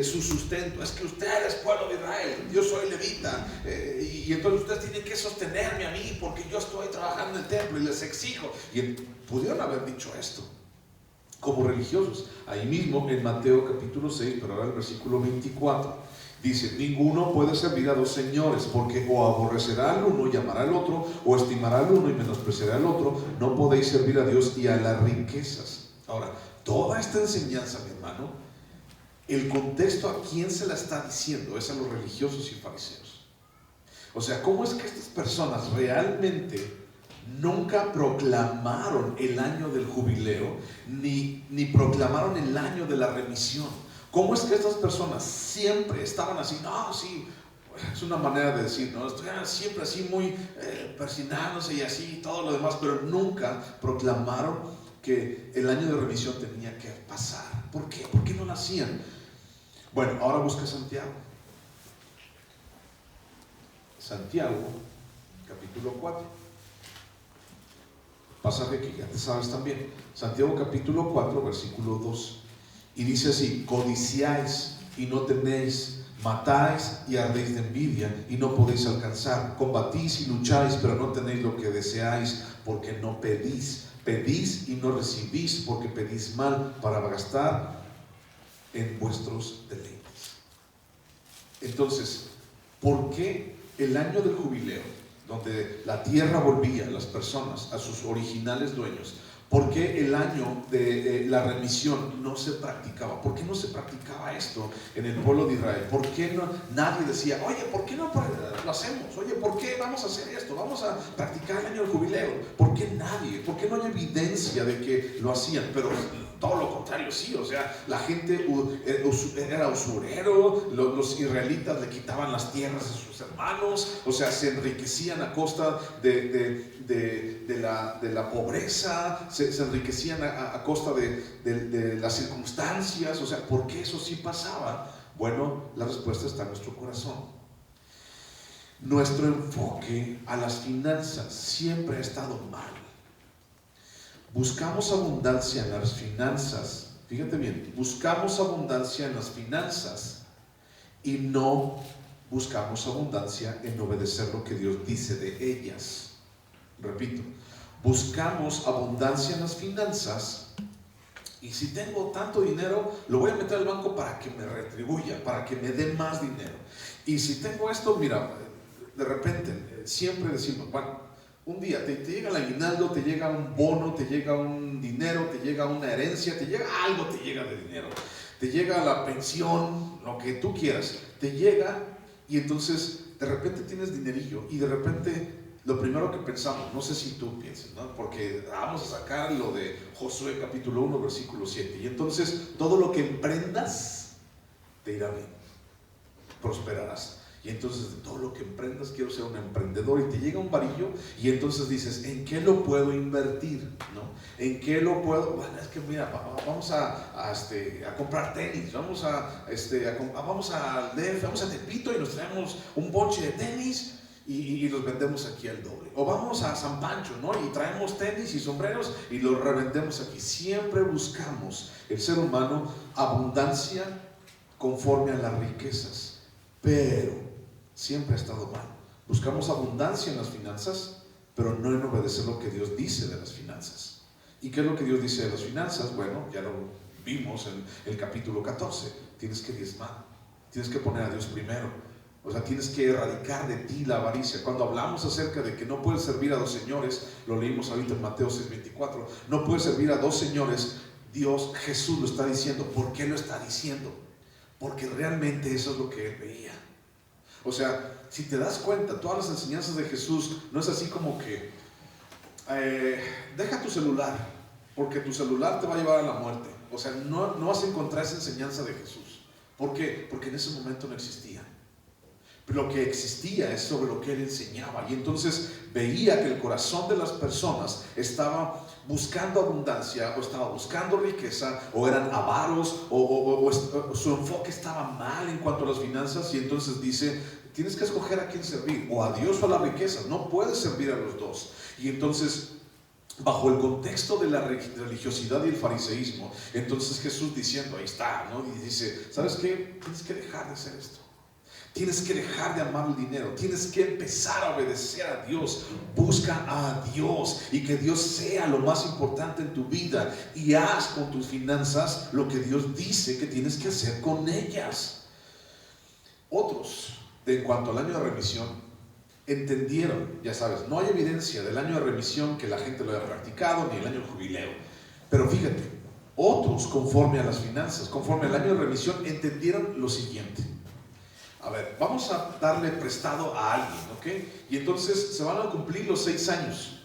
su sustento. Es que ustedes, pueblo de Israel, yo soy levita, y entonces ustedes tienen que sostenerme a mí porque yo estoy trabajando en el templo y les exijo. Y pudieron haber dicho esto como religiosos. Ahí mismo en Mateo capítulo 6, pero ahora el versículo 24. Dice, ninguno puede servir a dos señores, porque o aborrecerá al uno y amará al otro, o estimará al uno y menospreciará al otro. No podéis servir a Dios y a las riquezas. Ahora, toda esta enseñanza, mi hermano, el contexto a quién se la está diciendo es a los religiosos y fariseos. O sea, ¿cómo es que estas personas realmente nunca proclamaron el año del jubileo, ni proclamaron el año de la remisión? ¿Cómo es que estas personas siempre estaban así? No, sí, es una manera de decir, ¿no? Estuvieron siempre así muy persinándose y así y todo lo demás, pero nunca proclamaron que el año de remisión tenía que pasar. ¿Por qué? ¿Por qué no lo hacían? Bueno, ahora busca Santiago. Santiago, capítulo 4. Pasaje que ya te sabes también. Santiago capítulo 4, versículo 2. Y dice así, codiciáis y no tenéis, matáis y ardéis de envidia y no podéis alcanzar, combatís y lucháis, pero no tenéis lo que deseáis, porque no pedís. Pedís y no recibís, porque pedís mal para gastar en vuestros deleites. Entonces, ¿por qué el año del jubileo, donde la tierra volvía a las personas a sus originales dueños, por qué el año de la remisión no se practicaba? ¿Por qué no se practicaba esto en el pueblo de Israel? ¿Por qué nadie decía, oye, ¿por qué no lo hacemos? Oye, ¿por qué vamos a hacer esto? Vamos a practicar el año del jubileo. ¿Por qué nadie? ¿Por qué no hay evidencia de que lo hacían? Pero todo lo contrario, sí. O sea, la gente era usurero, los israelitas le quitaban las tierras a sus hermanos, o sea, se enriquecían a costa de la pobreza, se enriquecían a costa de las circunstancias. O sea, ¿por qué eso sí pasaba? Bueno, la respuesta está en nuestro corazón. Nuestro enfoque a las finanzas siempre ha estado mal. Buscamos abundancia en las finanzas, fíjate bien, buscamos abundancia en las finanzas y no buscamos abundancia en obedecer lo que Dios dice de ellas. Repito, buscamos abundancia en las finanzas y si tengo tanto dinero, lo voy a meter al banco para que me retribuya, para que me dé más dinero. Y si tengo esto, mira, de repente, siempre decimos, bueno, un día te llega el aguinaldo, te llega un bono, te llega un dinero, te llega una herencia, te llega algo, te llega de dinero, te llega la pensión, lo que tú quieras, te llega y entonces de repente tienes dinerillo y de repente lo primero que pensamos, no sé si tú piensas, ¿no? Porque vamos a sacar lo de Josué capítulo 1 versículo 7 y entonces todo lo que emprendas te irá bien, prosperarás. Y entonces de todo lo que emprendas quiero ser un emprendedor y te llega un varillo y entonces dices, ¿en qué lo puedo invertir? ¿No? ¿En qué lo puedo? Bueno, es que mira, vamos a comprar tenis, vamos vamos al DF, vamos a Tepito y nos traemos un bonche de tenis y los vendemos aquí al doble. O vamos a San Pancho, ¿no? Y traemos tenis y sombreros y los revendemos aquí. Siempre buscamos, el ser humano, abundancia conforme a las riquezas, pero siempre ha estado mal. Buscamos abundancia en las finanzas, pero no en obedecer lo que Dios dice de las finanzas. ¿Y qué es lo que Dios dice de las finanzas? Bueno, ya lo vimos en el capítulo 14. Tienes que diezmar, tienes que poner a Dios primero. O sea, tienes que erradicar de ti la avaricia. Cuando hablamos acerca de que no puedes servir a dos señores, lo leímos ahorita en Mateo 6:24, no puedes servir a dos señores, Dios, Jesús lo está diciendo. ¿Por qué lo está diciendo? Porque realmente eso es lo que él veía. O sea, si te das cuenta, todas las enseñanzas de Jesús no es así como que deja tu celular, porque tu celular te va a llevar a la muerte. O sea, no vas a encontrar esa enseñanza de Jesús. ¿Por qué? Porque en ese momento no existía. Pero lo que existía es sobre lo que él enseñaba. Y entonces veía que el corazón de las personas estaba buscando abundancia, o estaba buscando riqueza, o eran avaros, o su enfoque estaba mal en cuanto a las finanzas. Y entonces dice, tienes que escoger a quién servir, o a Dios o a la riqueza. No puedes servir a los dos. Y entonces, bajo el contexto de la religiosidad y el fariseísmo, entonces Jesús diciendo, ahí está, ¿no? Y dice, ¿sabes qué? Tienes que dejar de hacer esto. Tienes que dejar de amar el dinero, tienes que empezar a obedecer a Dios. Busca a Dios y que Dios sea lo más importante en tu vida y haz con tus finanzas lo que Dios dice que tienes que hacer con ellas. Otros, en cuanto al año de remisión, entendieron, ya sabes, no hay evidencia del año de remisión que la gente lo haya practicado, ni el año de jubileo, pero fíjate, otros conforme a las finanzas, conforme al año de remisión, entendieron lo siguiente. A ver, vamos a darle prestado a alguien, ¿ok? Y entonces se van a cumplir los 6 años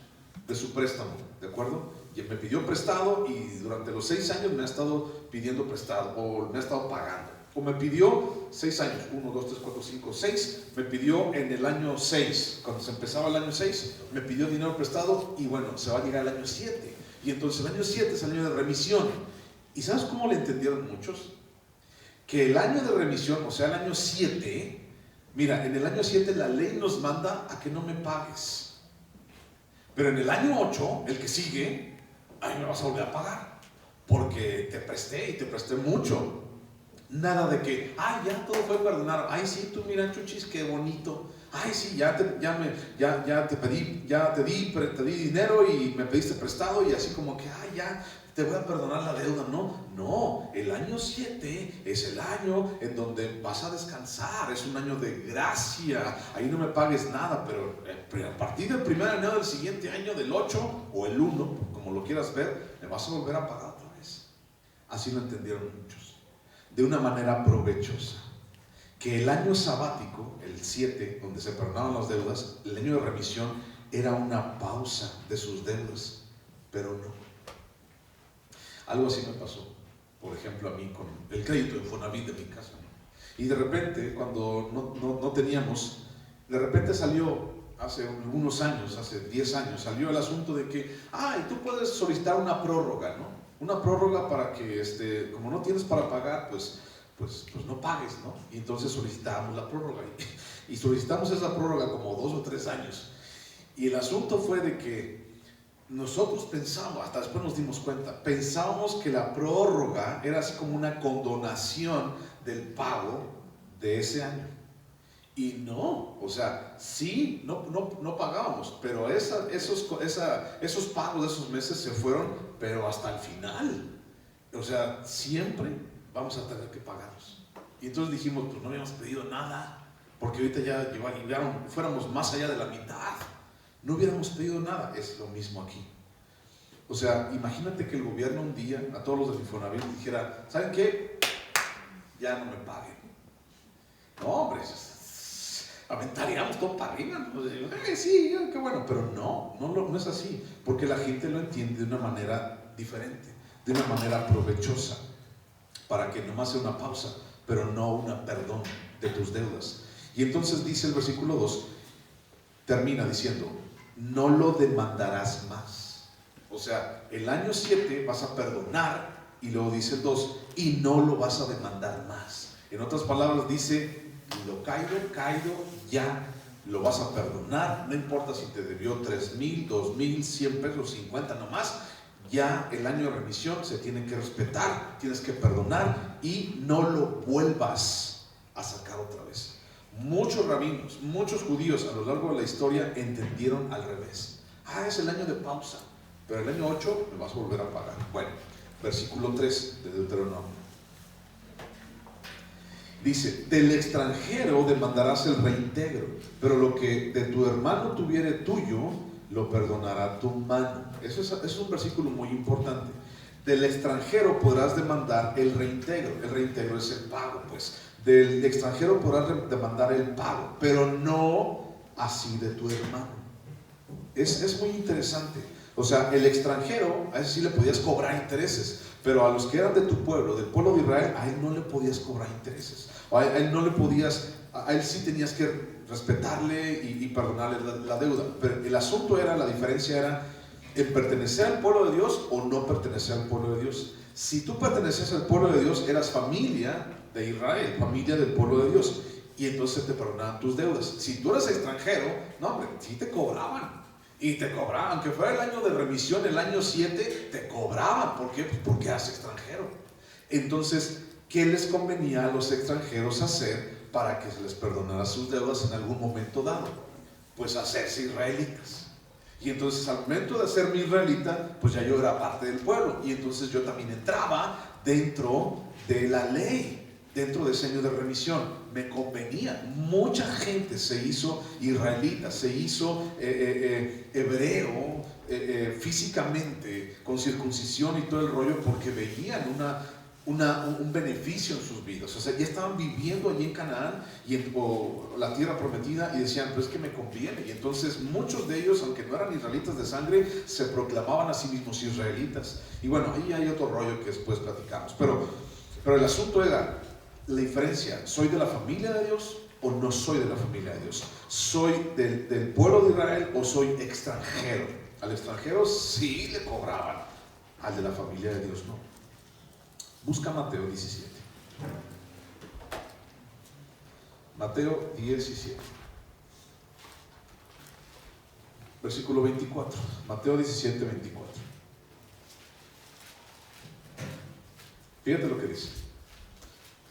de su préstamo, ¿de acuerdo? Y me pidió prestado y durante los 6 años me ha estado pidiendo prestado o me ha estado pagando. O me pidió 6 años, 1, 2, 3, 4, 5, 6. Me pidió en el año 6, cuando se empezaba el año 6, me pidió dinero prestado y bueno, se va a llegar al año 7. Y entonces el año 7 es el año de remisión. ¿Y sabes cómo le entendieron muchos? Que el año de remisión, o sea el año 7, mira, en el año 7 la ley nos manda a que no me pagues. Pero en el año 8, el que sigue, ahí me vas a volver a pagar. Porque te presté y te presté mucho. Nada de que, ay, ya todo fue perdonado. Ay, sí, tú mira, chuchis, qué bonito. Ay, sí, ya te di dinero y me pediste prestado y así como que, ay, ya te voy a perdonar la deuda. No, el año 7 es el año en donde vas a descansar, es un año de gracia, ahí no me pagues nada, pero a partir del primer año del siguiente año, del 8 o el 1, como lo quieras ver, me vas a volver a pagar otra vez. Así lo entendieron muchos, de una manera provechosa. Que el año sabático, el 7, donde se perdonaban las deudas, el año de remisión era una pausa de sus deudas, pero no. Algo así me pasó, por ejemplo, a mí con el crédito de Infonavit de mi casa, ¿no? Y de repente, cuando no teníamos, de repente salió, hace unos años, hace 10 años, salió el asunto de que, tú puedes solicitar una prórroga, ¿no? Una prórroga para que, como no tienes para pagar, pues no pagues, ¿no? Y entonces solicitábamos la prórroga. y solicitamos esa prórroga como 2 o 3 años. Y el asunto fue de que nosotros pensamos, hasta después nos dimos cuenta, pensábamos que la prórroga era así como una condonación del pago de ese año. Y no, o sea, sí, no pagábamos, pero esos pagos de esos meses se fueron, pero hasta el final. O sea, siempre vamos a tener que pagarlos. Y entonces dijimos, pues no habíamos pedido nada, porque ahorita ya fuéramos más allá de la mitad. No hubiéramos pedido nada. Es lo mismo aquí. O sea, imagínate que el gobierno un día a todos los del Infonavit dijera, ¿saben qué? Ya no me paguen. No, hombre, aventaríamos todo para arriba. Sí, qué bueno, pero no es así, porque la gente lo entiende de una manera diferente, de una manera provechosa, para que nomás sea una pausa, pero no una perdón de tus deudas. Y entonces dice el versículo 2, termina diciendo, no lo demandarás más. O sea, el año 7 vas a perdonar, y luego dice el 2, y no lo vas a demandar más. En otras palabras dice, lo caído, ya lo vas a perdonar, no importa si te debió 3,000, 2,000, 100 pesos, 50 nomás, ya el año de remisión se tiene que respetar, tienes que perdonar y no lo vuelvas a sacar otra vez. Muchos rabinos, muchos judíos a lo largo de la historia entendieron al revés. Es el año de pausa, pero el año 8 me vas a volver a pagar. Bueno, versículo 3 de Deuteronomio. Dice, del extranjero demandarás el reintegro, pero lo que de tu hermano tuviere tuyo, lo perdonará tu mano. Eso es un versículo muy importante. Del extranjero podrás demandar el reintegro. El reintegro es el pago, pues. Del extranjero podrás demandar el pago, pero no así de tu hermano. Es muy interesante. O sea, el extranjero, a ese sí le podías cobrar intereses, pero a los que eran de tu pueblo, del pueblo de Israel, a él no le podías cobrar intereses. A él no le podías, a él sí tenías que respetarle y perdonarle la deuda. Pero el asunto era, la diferencia era en pertenecer al pueblo de Dios o no pertenecer al pueblo de Dios. Si tú pertenecías al pueblo de Dios, eras familia de Israel, familia del pueblo de Dios, y entonces te perdonaban tus deudas. Si tú eras extranjero, no hombre, sí te cobraban. Y te cobraban, aunque fuera el año de remisión, el año 7, te cobraban. ¿Por qué? Pues porque eras extranjero. Entonces, ¿qué les convenía a los extranjeros hacer para que se les perdonara sus deudas en algún momento dado? Pues hacerse israelitas. Y entonces al momento de hacerme israelita, pues ya yo era parte del pueblo. Y entonces yo también entraba dentro de la ley, dentro de ese año de remisión. Me convenía. Mucha gente se hizo israelita, se hizo hebreo físicamente, con circuncisión y todo el rollo, porque veían un beneficio en sus vidas. O sea, ya estaban viviendo allí en Canaán o la tierra prometida, y decían, pues que me conviene. Y entonces muchos de ellos, aunque no eran israelitas de sangre, se proclamaban a sí mismos israelitas. Y bueno, ahí hay otro rollo que después platicamos, pero el asunto era la diferencia. ¿Soy de la familia de Dios o no soy de la familia de Dios? ¿Soy del pueblo de Israel o soy extranjero? Al extranjero sí le cobraban, al de la familia de Dios no. Busca Mateo 17. Mateo 17. Versículo 24. Mateo 17, 24. Fíjate lo que dice.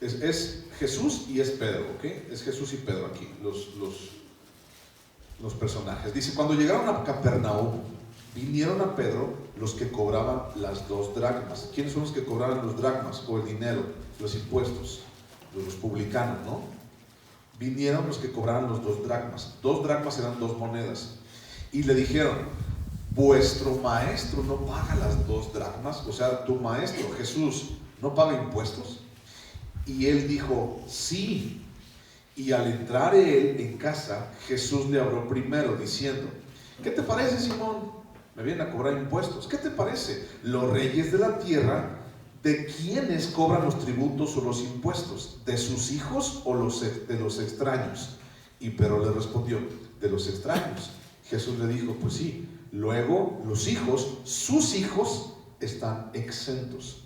Es Jesús y es Pedro, ¿ok? Es Jesús y Pedro aquí, los personajes. Dice, cuando llegaron a Capernaum, vinieron a Pedro los que cobraban las 2 dracmas. ¿Quiénes son los que cobraban los dracmas? O el dinero, los impuestos, los publicanos, ¿no? Vinieron los que cobraban los 2 dracmas. 2 dracmas eran 2 monedas. Y le dijeron, vuestro maestro no paga las 2 dracmas. O sea, tu maestro, Jesús, ¿no paga impuestos? Y él dijo, sí. Y al entrar él en casa, Jesús le habló primero diciendo, ¿qué te parece, Simón? Me vienen a cobrar impuestos. ¿Qué te parece? Los reyes de la tierra, ¿de quiénes cobran los tributos o los impuestos? ¿De sus hijos o de los extraños? Y Pedro le respondió, de los extraños. Jesús le dijo, pues sí. Luego los hijos, sus hijos, están exentos.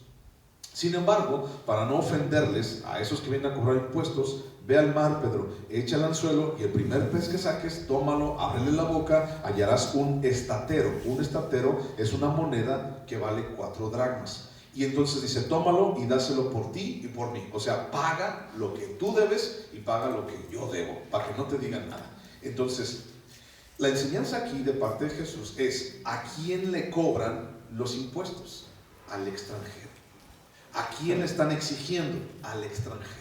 Sin embargo, para no ofenderles a esos que vienen a cobrar impuestos, ve al mar, Pedro, echa el anzuelo y el primer pez que saques, tómalo, ábrele la boca, hallarás un estatero. Un estatero es una moneda que vale 4 dracmas. Y entonces dice, tómalo y dáselo por ti y por mí. O sea, paga lo que tú debes y paga lo que yo debo, para que no te digan nada. Entonces, la enseñanza aquí de parte de Jesús es, ¿a quién le cobran los impuestos? Al extranjero. ¿A quién le están exigiendo? Al extranjero.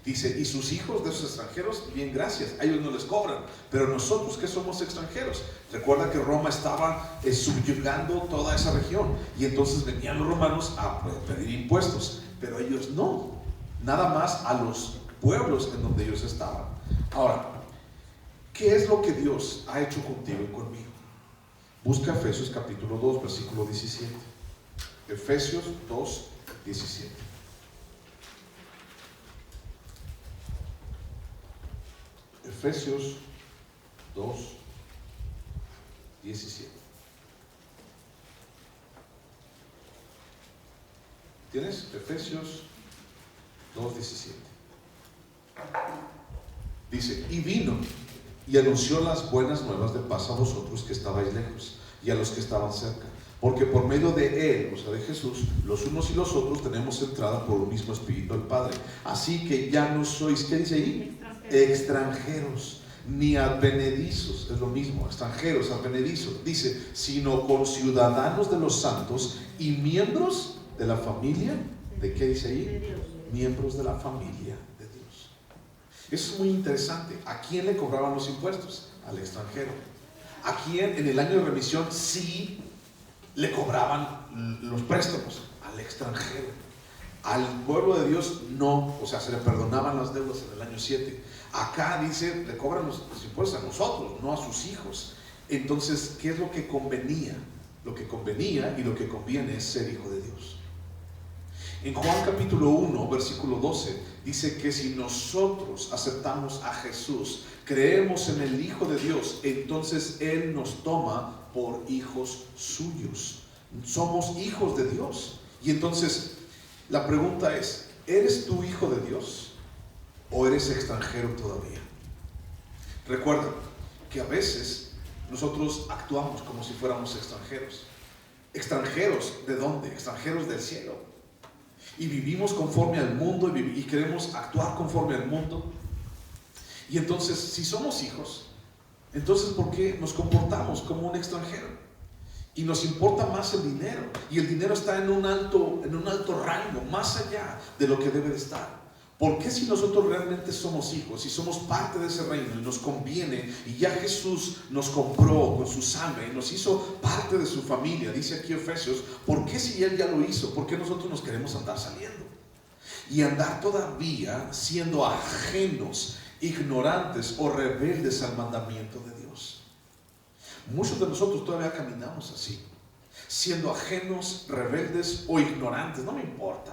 Dice, y sus hijos de esos extranjeros, bien, gracias, a ellos no les cobran, pero nosotros que somos extranjeros, recuerda que Roma estaba subyugando toda esa región, y entonces venían los romanos a pedir impuestos, pero ellos no, nada más a los pueblos en donde ellos estaban. Ahora, ¿qué es lo que Dios ha hecho contigo y conmigo? Busca Efesios capítulo 2, versículo 17. Efesios 2, 17. Efesios 2, 17. ¿Tienes? Efesios 2, 17. Dice, y vino y anunció las buenas nuevas de paz a vosotros que estabais lejos y a los que estaban cerca, porque por medio de Él, o sea de Jesús, los unos y los otros tenemos entrada por un mismo Espíritu al Padre. Así que ya no sois, ¿qué dice ahí? Extranjeros, ni advenedizos, es lo mismo, extranjeros, advenedizos, dice, sino conciudadanos de los santos y miembros de la familia, ¿de qué dice ahí? Miembros de la familia de Dios. Eso es muy interesante. ¿A quién le cobraban los impuestos? Al extranjero. ¿A quién en el año de remisión sí le cobraban los préstamos? Al extranjero. Al pueblo de Dios no, o sea, se le perdonaban las deudas en el año 7. Acá dice, le cobran los impuestos a nosotros, no a sus hijos. Entonces, ¿qué es lo que convenía? Lo que convenía y lo que conviene es ser hijo de Dios. En Juan capítulo 1, versículo 12, dice que si nosotros aceptamos a Jesús, creemos en el Hijo de Dios, entonces Él nos toma por hijos suyos. Somos hijos de Dios. Y entonces, la pregunta es, ¿eres tú hijo de Dios o eres extranjero todavía? Recuerda que a veces nosotros actuamos como si fuéramos extranjeros. ¿Extranjeros de dónde? Extranjeros del cielo. Y vivimos conforme al mundo y queremos actuar conforme al mundo. Y entonces, si somos hijos, entonces ¿por qué nos comportamos como un extranjero? Y nos importa más el dinero, y el dinero está en un alto rango, más allá de lo que debe de estar. ¿Por qué si nosotros realmente somos hijos y somos parte de ese reino y nos conviene, y ya Jesús nos compró con su sangre y nos hizo parte de su familia, dice aquí Efesios, ¿por qué si Él ya lo hizo? ¿Por qué nosotros nos queremos andar saliendo? Y andar todavía siendo ajenos, ignorantes o rebeldes al mandamiento de Dios. Muchos de nosotros todavía caminamos así, siendo ajenos, rebeldes o ignorantes, no me importa,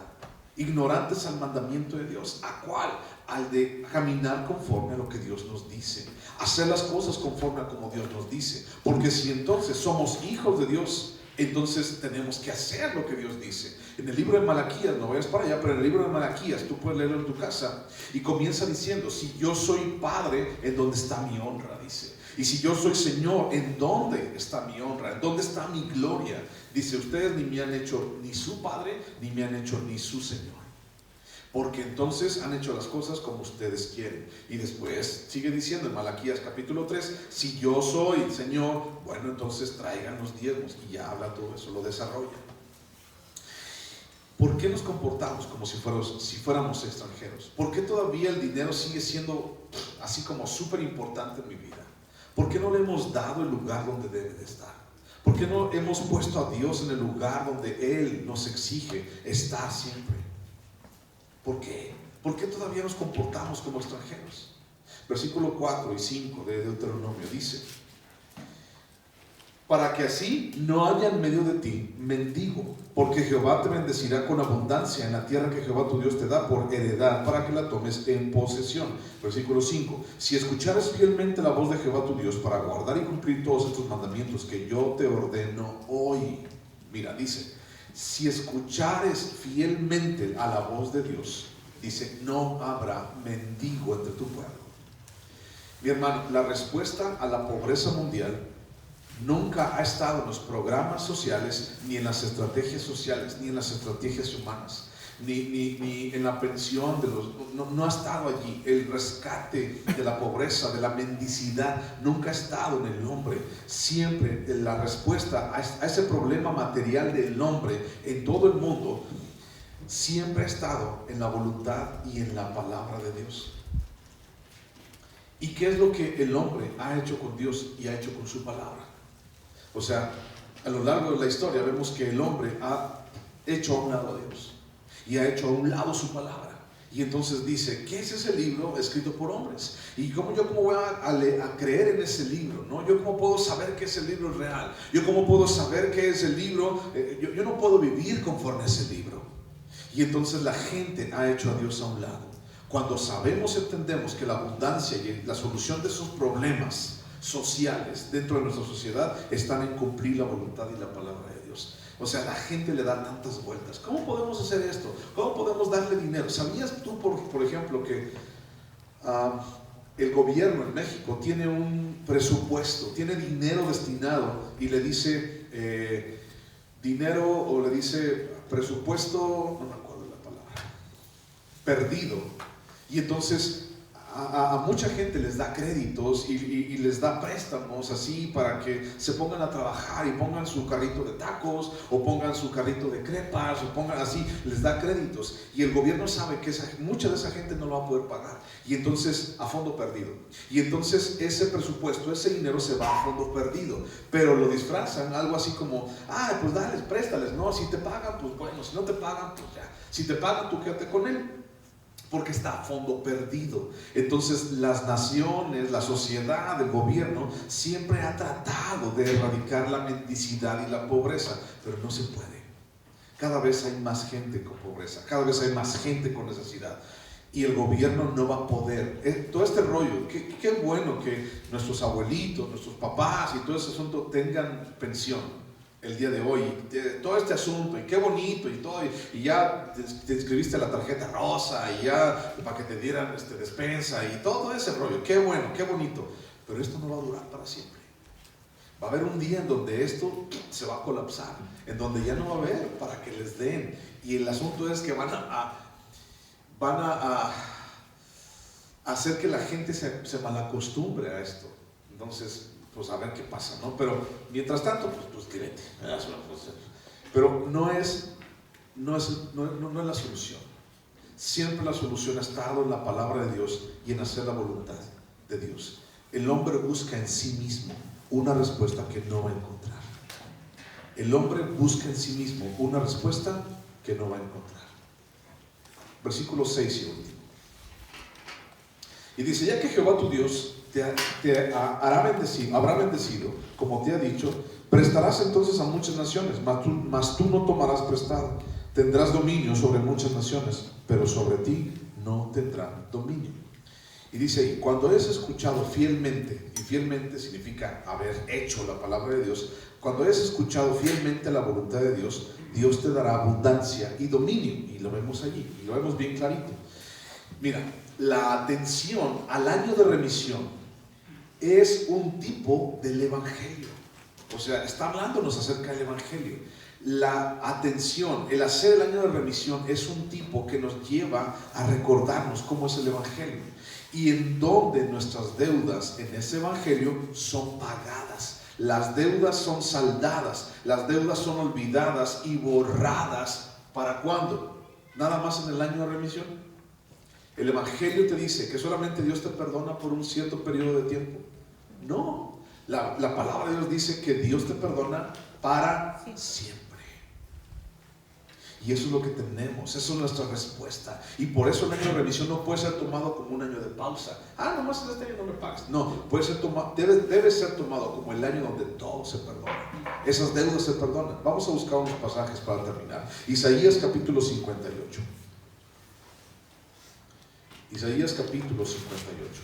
ignorantes al mandamiento de Dios. ¿A cuál? Al de caminar conforme a lo que Dios nos dice, hacer las cosas conforme a como Dios nos dice, porque si entonces somos hijos de Dios, entonces tenemos que hacer lo que Dios dice. En el libro de Malaquías, no vayas para allá, pero en el libro de Malaquías, tú puedes leerlo en tu casa, y comienza diciendo, si yo soy padre, ¿en dónde está mi honra? Dice. Y si yo soy Señor, ¿en dónde está mi honra? ¿En dónde está mi gloria? Dice, ustedes ni me han hecho ni su padre, ni me han hecho ni su Señor. Porque entonces han hecho las cosas como ustedes quieren. Y después sigue diciendo en Malaquías capítulo 3, si yo soy Señor, bueno, entonces traigan los diezmos. Y ya habla todo eso, lo desarrolla. ¿Por qué nos comportamos como si fuéramos extranjeros? ¿Por qué todavía el dinero sigue siendo así como súper importante en mi vida? ¿Por qué no le hemos dado el lugar donde debe de estar? ¿Por qué no hemos puesto a Dios en el lugar donde Él nos exige estar siempre? ¿Por qué? ¿Por qué todavía nos comportamos como extranjeros? Versículo 4 y 5 de Deuteronomio dice, para que así no haya en medio de ti mendigo, porque Jehová te bendecirá con abundancia en la tierra que Jehová tu Dios te da por heredad, para que la tomes en posesión. Versículo 5, si escuchares fielmente la voz de Jehová tu Dios para guardar y cumplir todos estos mandamientos que yo te ordeno hoy. Mira, dice, si escuchares fielmente a la voz de Dios, dice, no habrá mendigo entre tu pueblo. Mi hermano, la respuesta a la pobreza mundial nunca ha estado en los programas sociales, ni en las estrategias sociales, ni en las estrategias humanas, ni en la pensión de los... No ha estado allí. El rescate de la pobreza, de la mendicidad, nunca ha estado en el hombre. Siempre la respuesta a ese problema material del hombre en todo el mundo siempre ha estado en la voluntad y en la palabra de Dios. ¿Y qué es lo que el hombre ha hecho con Dios y ha hecho con su palabra? O sea, a lo largo de la historia vemos que el hombre ha hecho a un lado a Dios y ha hecho a un lado su palabra. Y entonces dice, ¿qué es ese libro escrito por hombres? ¿Y cómo voy a creer en ese libro? ¿No? ¿Yo cómo puedo saber que ese libro es real? ¿Yo cómo puedo saber que ese libro? Yo no puedo vivir conforme a ese libro. Y entonces la gente ha hecho a Dios a un lado. Cuando entendemos que la abundancia y la solución de esos problemas sociales dentro de nuestra sociedad están en cumplir la voluntad y la palabra de Dios. O sea, la gente le da tantas vueltas. ¿Cómo podemos hacer esto? ¿Cómo podemos darle dinero? ¿Sabías tú, por ejemplo, que el gobierno en México tiene un presupuesto, tiene dinero destinado y le dice dinero o le dice presupuesto, no me acuerdo la palabra, perdido? Y entonces a mucha gente les da créditos y les da préstamos así para que se pongan a trabajar y pongan su carrito de tacos o pongan su carrito de crepas o pongan así, les da créditos. Y el gobierno sabe que mucha de esa gente no lo va a poder pagar. Y entonces a fondo perdido. Y entonces ese presupuesto, ese dinero se va a fondo perdido. Pero lo disfrazan algo así como, pues dales, préstales. No, si te pagan, pues bueno, si no te pagan, pues ya. Si te pagan, tú quédate con él, porque está a fondo perdido. Entonces las naciones, la sociedad, el gobierno siempre ha tratado de erradicar la mendicidad y la pobreza, pero no se puede. Cada vez hay más gente con pobreza, cada vez hay más gente con necesidad, y el gobierno no va a poder. Todo este rollo, qué bueno que nuestros abuelitos, nuestros papás y todo ese asunto tengan pensión el día de hoy, todo este asunto, y qué bonito y todo, y ya te inscribiste a la tarjeta rosa y ya para que te dieran despensa y todo ese rollo, qué bueno, qué bonito, pero esto no va a durar para siempre. Va a haber un día en donde esto se va a colapsar, en donde ya no va a haber para que les den, y el asunto es que van a hacer que la gente se malacostumbre a esto. Entonces, pues a ver qué pasa, ¿no? Pero mientras tanto, pues quédate. Pero no es la solución. Siempre la solución ha estado en la palabra de Dios y en hacer la voluntad de Dios. El hombre busca en sí mismo una respuesta que no va a encontrar. El hombre busca en sí mismo una respuesta que no va a encontrar. Versículo 6 y último. Y dice, ya que Jehová tu Dios te habrá bendecido, como te ha dicho, prestarás entonces a muchas naciones, mas tú no tomarás prestado. Tendrás dominio sobre muchas naciones, pero sobre ti no tendrán dominio. Y dice ahí, cuando hayas escuchado fielmente, y fielmente significa haber hecho la palabra de Dios, cuando hayas escuchado fielmente la voluntad de Dios, Dios te dará abundancia y dominio. Y lo vemos allí, y lo vemos bien clarito. Mira, la atención al año de remisión es un tipo del evangelio. O sea, está hablándonos acerca del evangelio. La atención, el hacer el año de remisión es un tipo que nos lleva a recordarnos cómo es el evangelio y en donde nuestras deudas en ese evangelio son pagadas. Las deudas son saldadas, las deudas son olvidadas y borradas. ¿Para cuándo? Nada más en el año de remisión. El evangelio te dice que solamente Dios te perdona por un cierto periodo de tiempo. No, la palabra de Dios dice que Dios te perdona para siempre. Y eso es lo que tenemos, eso es nuestra respuesta. Y por eso el año de remisión no puede ser tomado como un año de pausa. Nomás en este año no me pagas. No, puede ser debe ser tomado como el año donde todo se perdona. Esas deudas se perdonan. Vamos a buscar unos pasajes para terminar. Isaías capítulo 58. Isaías capítulo 58.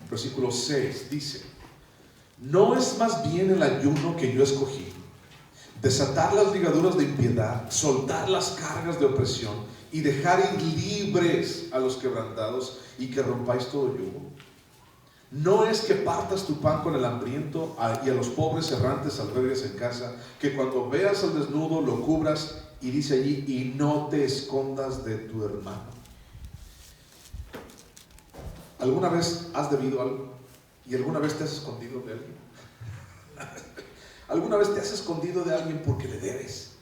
Versículo 6 dice: ¿no es más bien el ayuno que yo escogí, desatar las ligaduras de impiedad, soltar las cargas de opresión y dejar ir libres a los quebrantados y que rompáis todo yugo. No es que partas tu pan con el hambriento y a los pobres errantes albergues en casa, que cuando veas al desnudo lo cubras, y dice allí, y no te escondas de tu hermano. ¿Alguna vez has debido algo? ¿Y alguna vez te has escondido de alguien? ¿Alguna vez te has escondido de alguien porque le debes?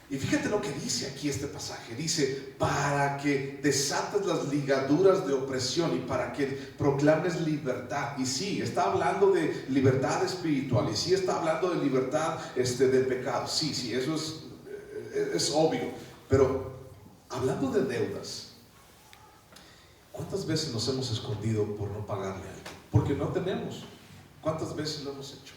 Y fíjate lo que dice aquí este pasaje. Dice, para que desates las ligaduras de opresión y para que proclames libertad. Y sí, está hablando de libertad espiritual. Y sí, está hablando de libertad del pecado. Sí, eso es obvio. Pero hablando de deudas, ¿cuántas veces nos hemos escondido por no pagarle a alguien? Porque no tenemos. ¿Cuántas veces lo hemos hecho?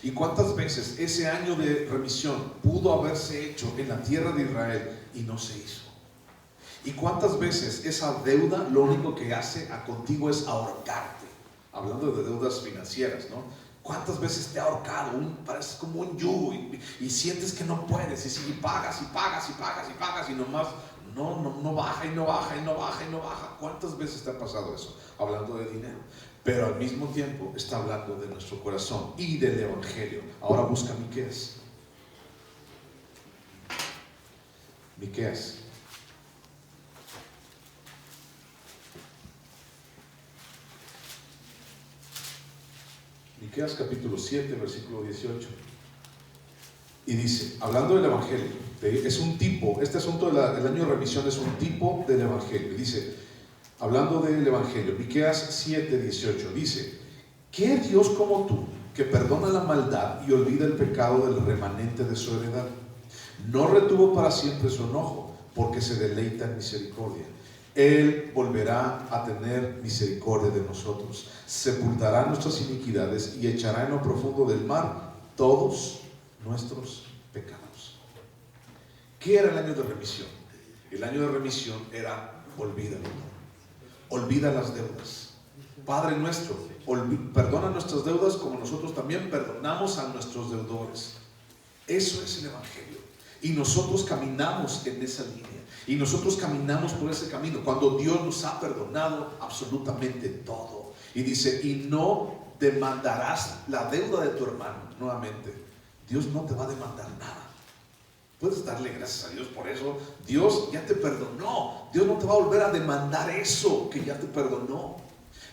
¿Y cuántas veces ese año de remisión pudo haberse hecho en la tierra de Israel y no se hizo? ¿Y cuántas veces esa deuda lo único que hace a contigo es ahorcarte? Hablando de deudas financieras, ¿no? ¿Cuántas veces te ha ahorcado? Parece como un yugo y sientes que no puedes y pagas y nomás no baja y no baja y no baja y no baja. ¿Cuántas veces te ha pasado eso? Hablando de dinero. Pero al mismo tiempo está hablando de nuestro corazón y del Evangelio. Ahora busca Miqueas. Miqueas. Miqueas capítulo 7, versículo 18. Y dice, hablando del Evangelio, es un tipo, este asunto del año de remisión es un tipo del Evangelio. Y dice, hablando del Evangelio, Miqueas 7, 18, dice, ¿qué Dios como tú, que perdona la maldad y olvida el pecado del remanente de su heredad? No retuvo para siempre su enojo, porque se deleita en misericordia. Él volverá a tener misericordia de nosotros, sepultará nuestras iniquidades y echará en lo profundo del mar todos nuestros pecados. ¿Qué era el año de remisión? El año de remisión era olvídalo. Olvida las deudas. Padre nuestro, perdona nuestras deudas como nosotros también perdonamos a nuestros deudores. Eso es el Evangelio. Y nosotros caminamos en esa línea. Y nosotros caminamos por ese camino. Cuando Dios nos ha perdonado absolutamente todo. Y dice, y no demandarás la deuda de tu hermano. Nuevamente, Dios no te va a demandar nada. Puedes darle gracias a Dios por eso. Dios ya te perdonó. Dios no te va a volver a demandar eso que ya te perdonó.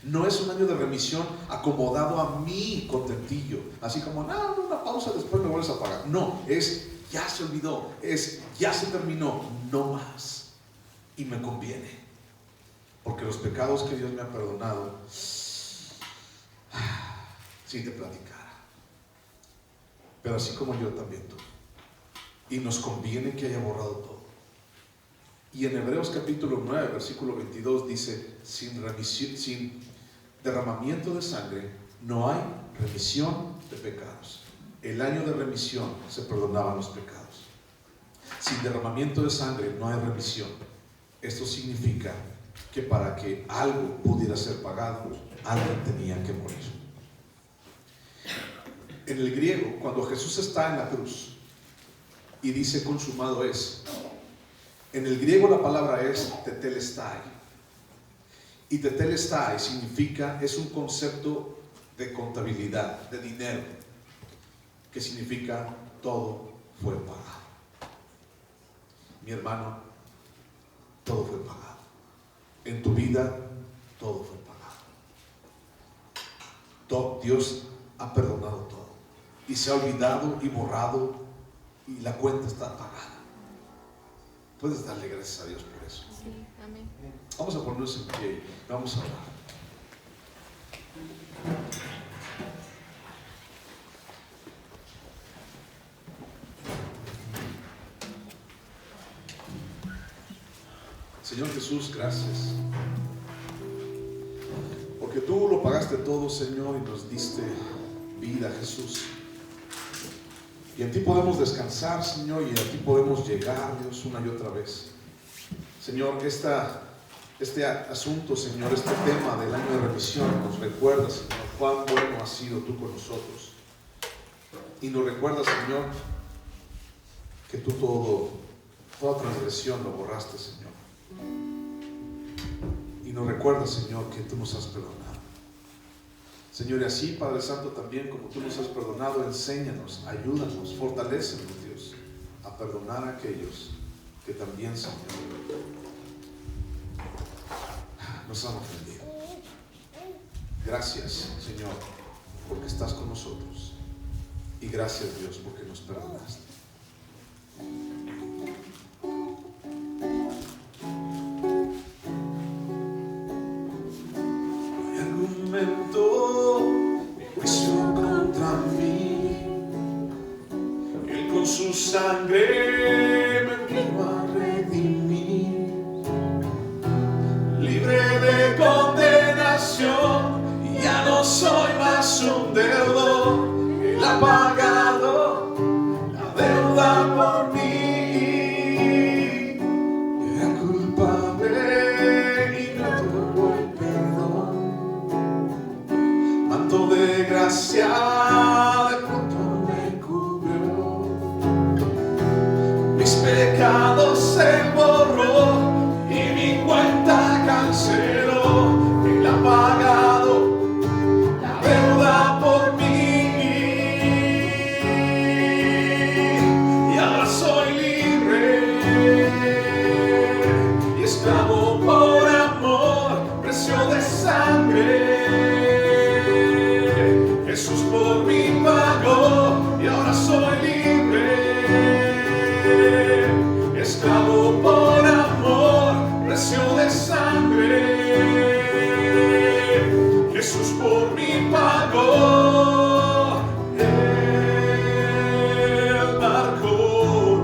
No es un año de remisión acomodado a mi contentillo. Así como, no, una pausa, después me vuelves a pagar. No, es ya se olvidó. Es ya se terminó. No más. Y me conviene. Porque los pecados que Dios me ha perdonado, si te platicara. Pero así como yo también tú. Y nos conviene que haya borrado todo. Y en Hebreos capítulo 9, versículo 22 dice, sin derramamiento de sangre no hay remisión de pecados. El año de remisión se perdonaban los pecados. Sin derramamiento de sangre no hay remisión. Esto significa que para que algo pudiera ser pagado, alguien tenía que morir. En el griego, cuando Jesús está en la cruz y dice consumado es, en el griego la palabra es tetelestai. Y tetelestai significa, es un concepto de contabilidad, de dinero, que significa todo fue pagado. Mi hermano, todo fue pagado. En tu vida, todo fue pagado. Dios ha perdonado todo. Y se ha olvidado y borrado y la cuenta está pagada. Puedes darle gracias a Dios por eso. Sí, amén. Vamos a ponernos en pie y vamos a orar. Señor Jesús, gracias. Porque tú lo pagaste todo, Señor, y nos diste vida, Jesús. Y en ti podemos descansar, Señor, y a ti podemos llegar, Dios, una y otra vez. Señor, este asunto, Señor, este tema del año de remisión nos recuerda, Señor, cuán bueno has sido tú con nosotros. Y nos recuerda, Señor, que tú toda transgresión lo borraste, Señor. Y nos recuerda, Señor, que tú nos has perdonado. Señor, y así, Padre Santo, también como tú nos has perdonado, enséñanos, ayúdanos, fortalécenos, Dios, a perdonar a aquellos que también, Señor, nos han ofendido. Gracias, Señor, porque estás con nosotros. Y gracias, Dios, porque nos perdonaste. No hay argumento ni juicio contra mí. Él con su sangre me vino a redimir. Libre de condenación, ya no soy más un deudor. Él ha pagado la deuda por mí. Era culpable y me otorgó el perdón. Manto de gracia de pronto me cubrió. Mis pecados se borró y mi cuenta canceló. Él ha pagado la deuda por mí. Y ahora soy libre y esclavo por amor, precio de sangre. Jesús por mí pagó y ahora soy libre. Esclavo por amor, precio de sangre. Jesús por mí pagó. Él marcó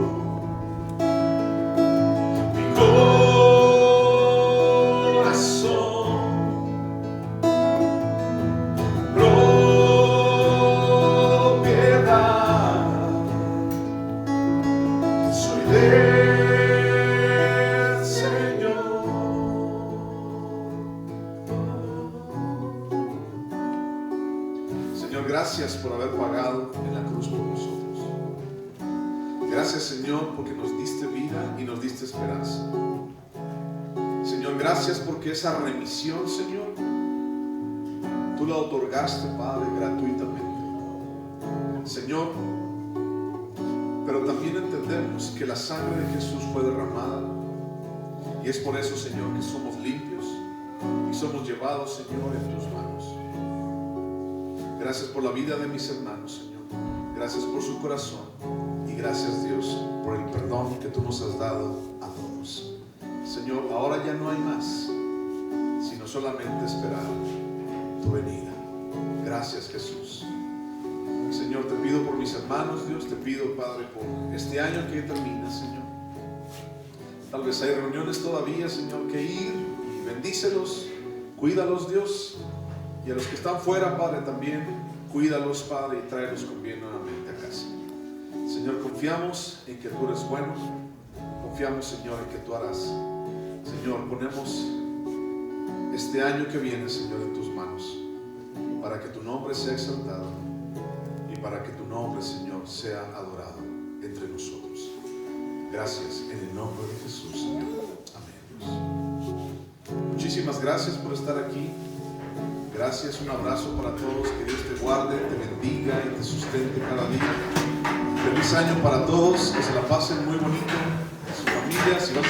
mi corazón. Propiedad. Soy del Señor. Señor, gracias por haber pagado en la cruz por nosotros. Gracias, Señor, porque nos diste vida y nos diste esperanza. Señor, gracias porque esa remisión, Señor, tú la otorgaste, Padre, gratuitamente. Señor, pero también entendemos que la sangre de Jesús fue derramada, y es por eso, Señor, que somos limpios y somos llevados, Señor, en tus manos. Gracias por la vida de mis hermanos, Señor. Gracias por su corazón. Y gracias, Dios, por el perdón que tú nos has dado a todos. Señor, ahora ya no hay más, sino solamente esperar tu venida. Gracias, Jesús. Señor, te pido por mis hermanos, Dios. Te pido, Padre, por este año que termina, Señor. Tal vez hay reuniones todavía, Señor, que ir. Y bendícelos, cuídalos, Dios. Y a los que están fuera, Padre, también cuídalos, Padre, y tráelos con bien nuevamente a casa. Señor, confiamos en que tú eres bueno. Confiamos, Señor, en que tú harás. Señor, ponemos este año que viene, Señor, en tus manos, para que tu nombre sea exaltado y para que tu nombre, Señor, sea adorado entre nosotros. Gracias en el nombre de Jesús, Señor. Amén. Muchísimas gracias por estar aquí. Gracias, un abrazo para todos. Que Dios te guarde, te bendiga y te sustente cada día. Feliz año para todos. Que se la pasen muy bonito en su familia. Si vas a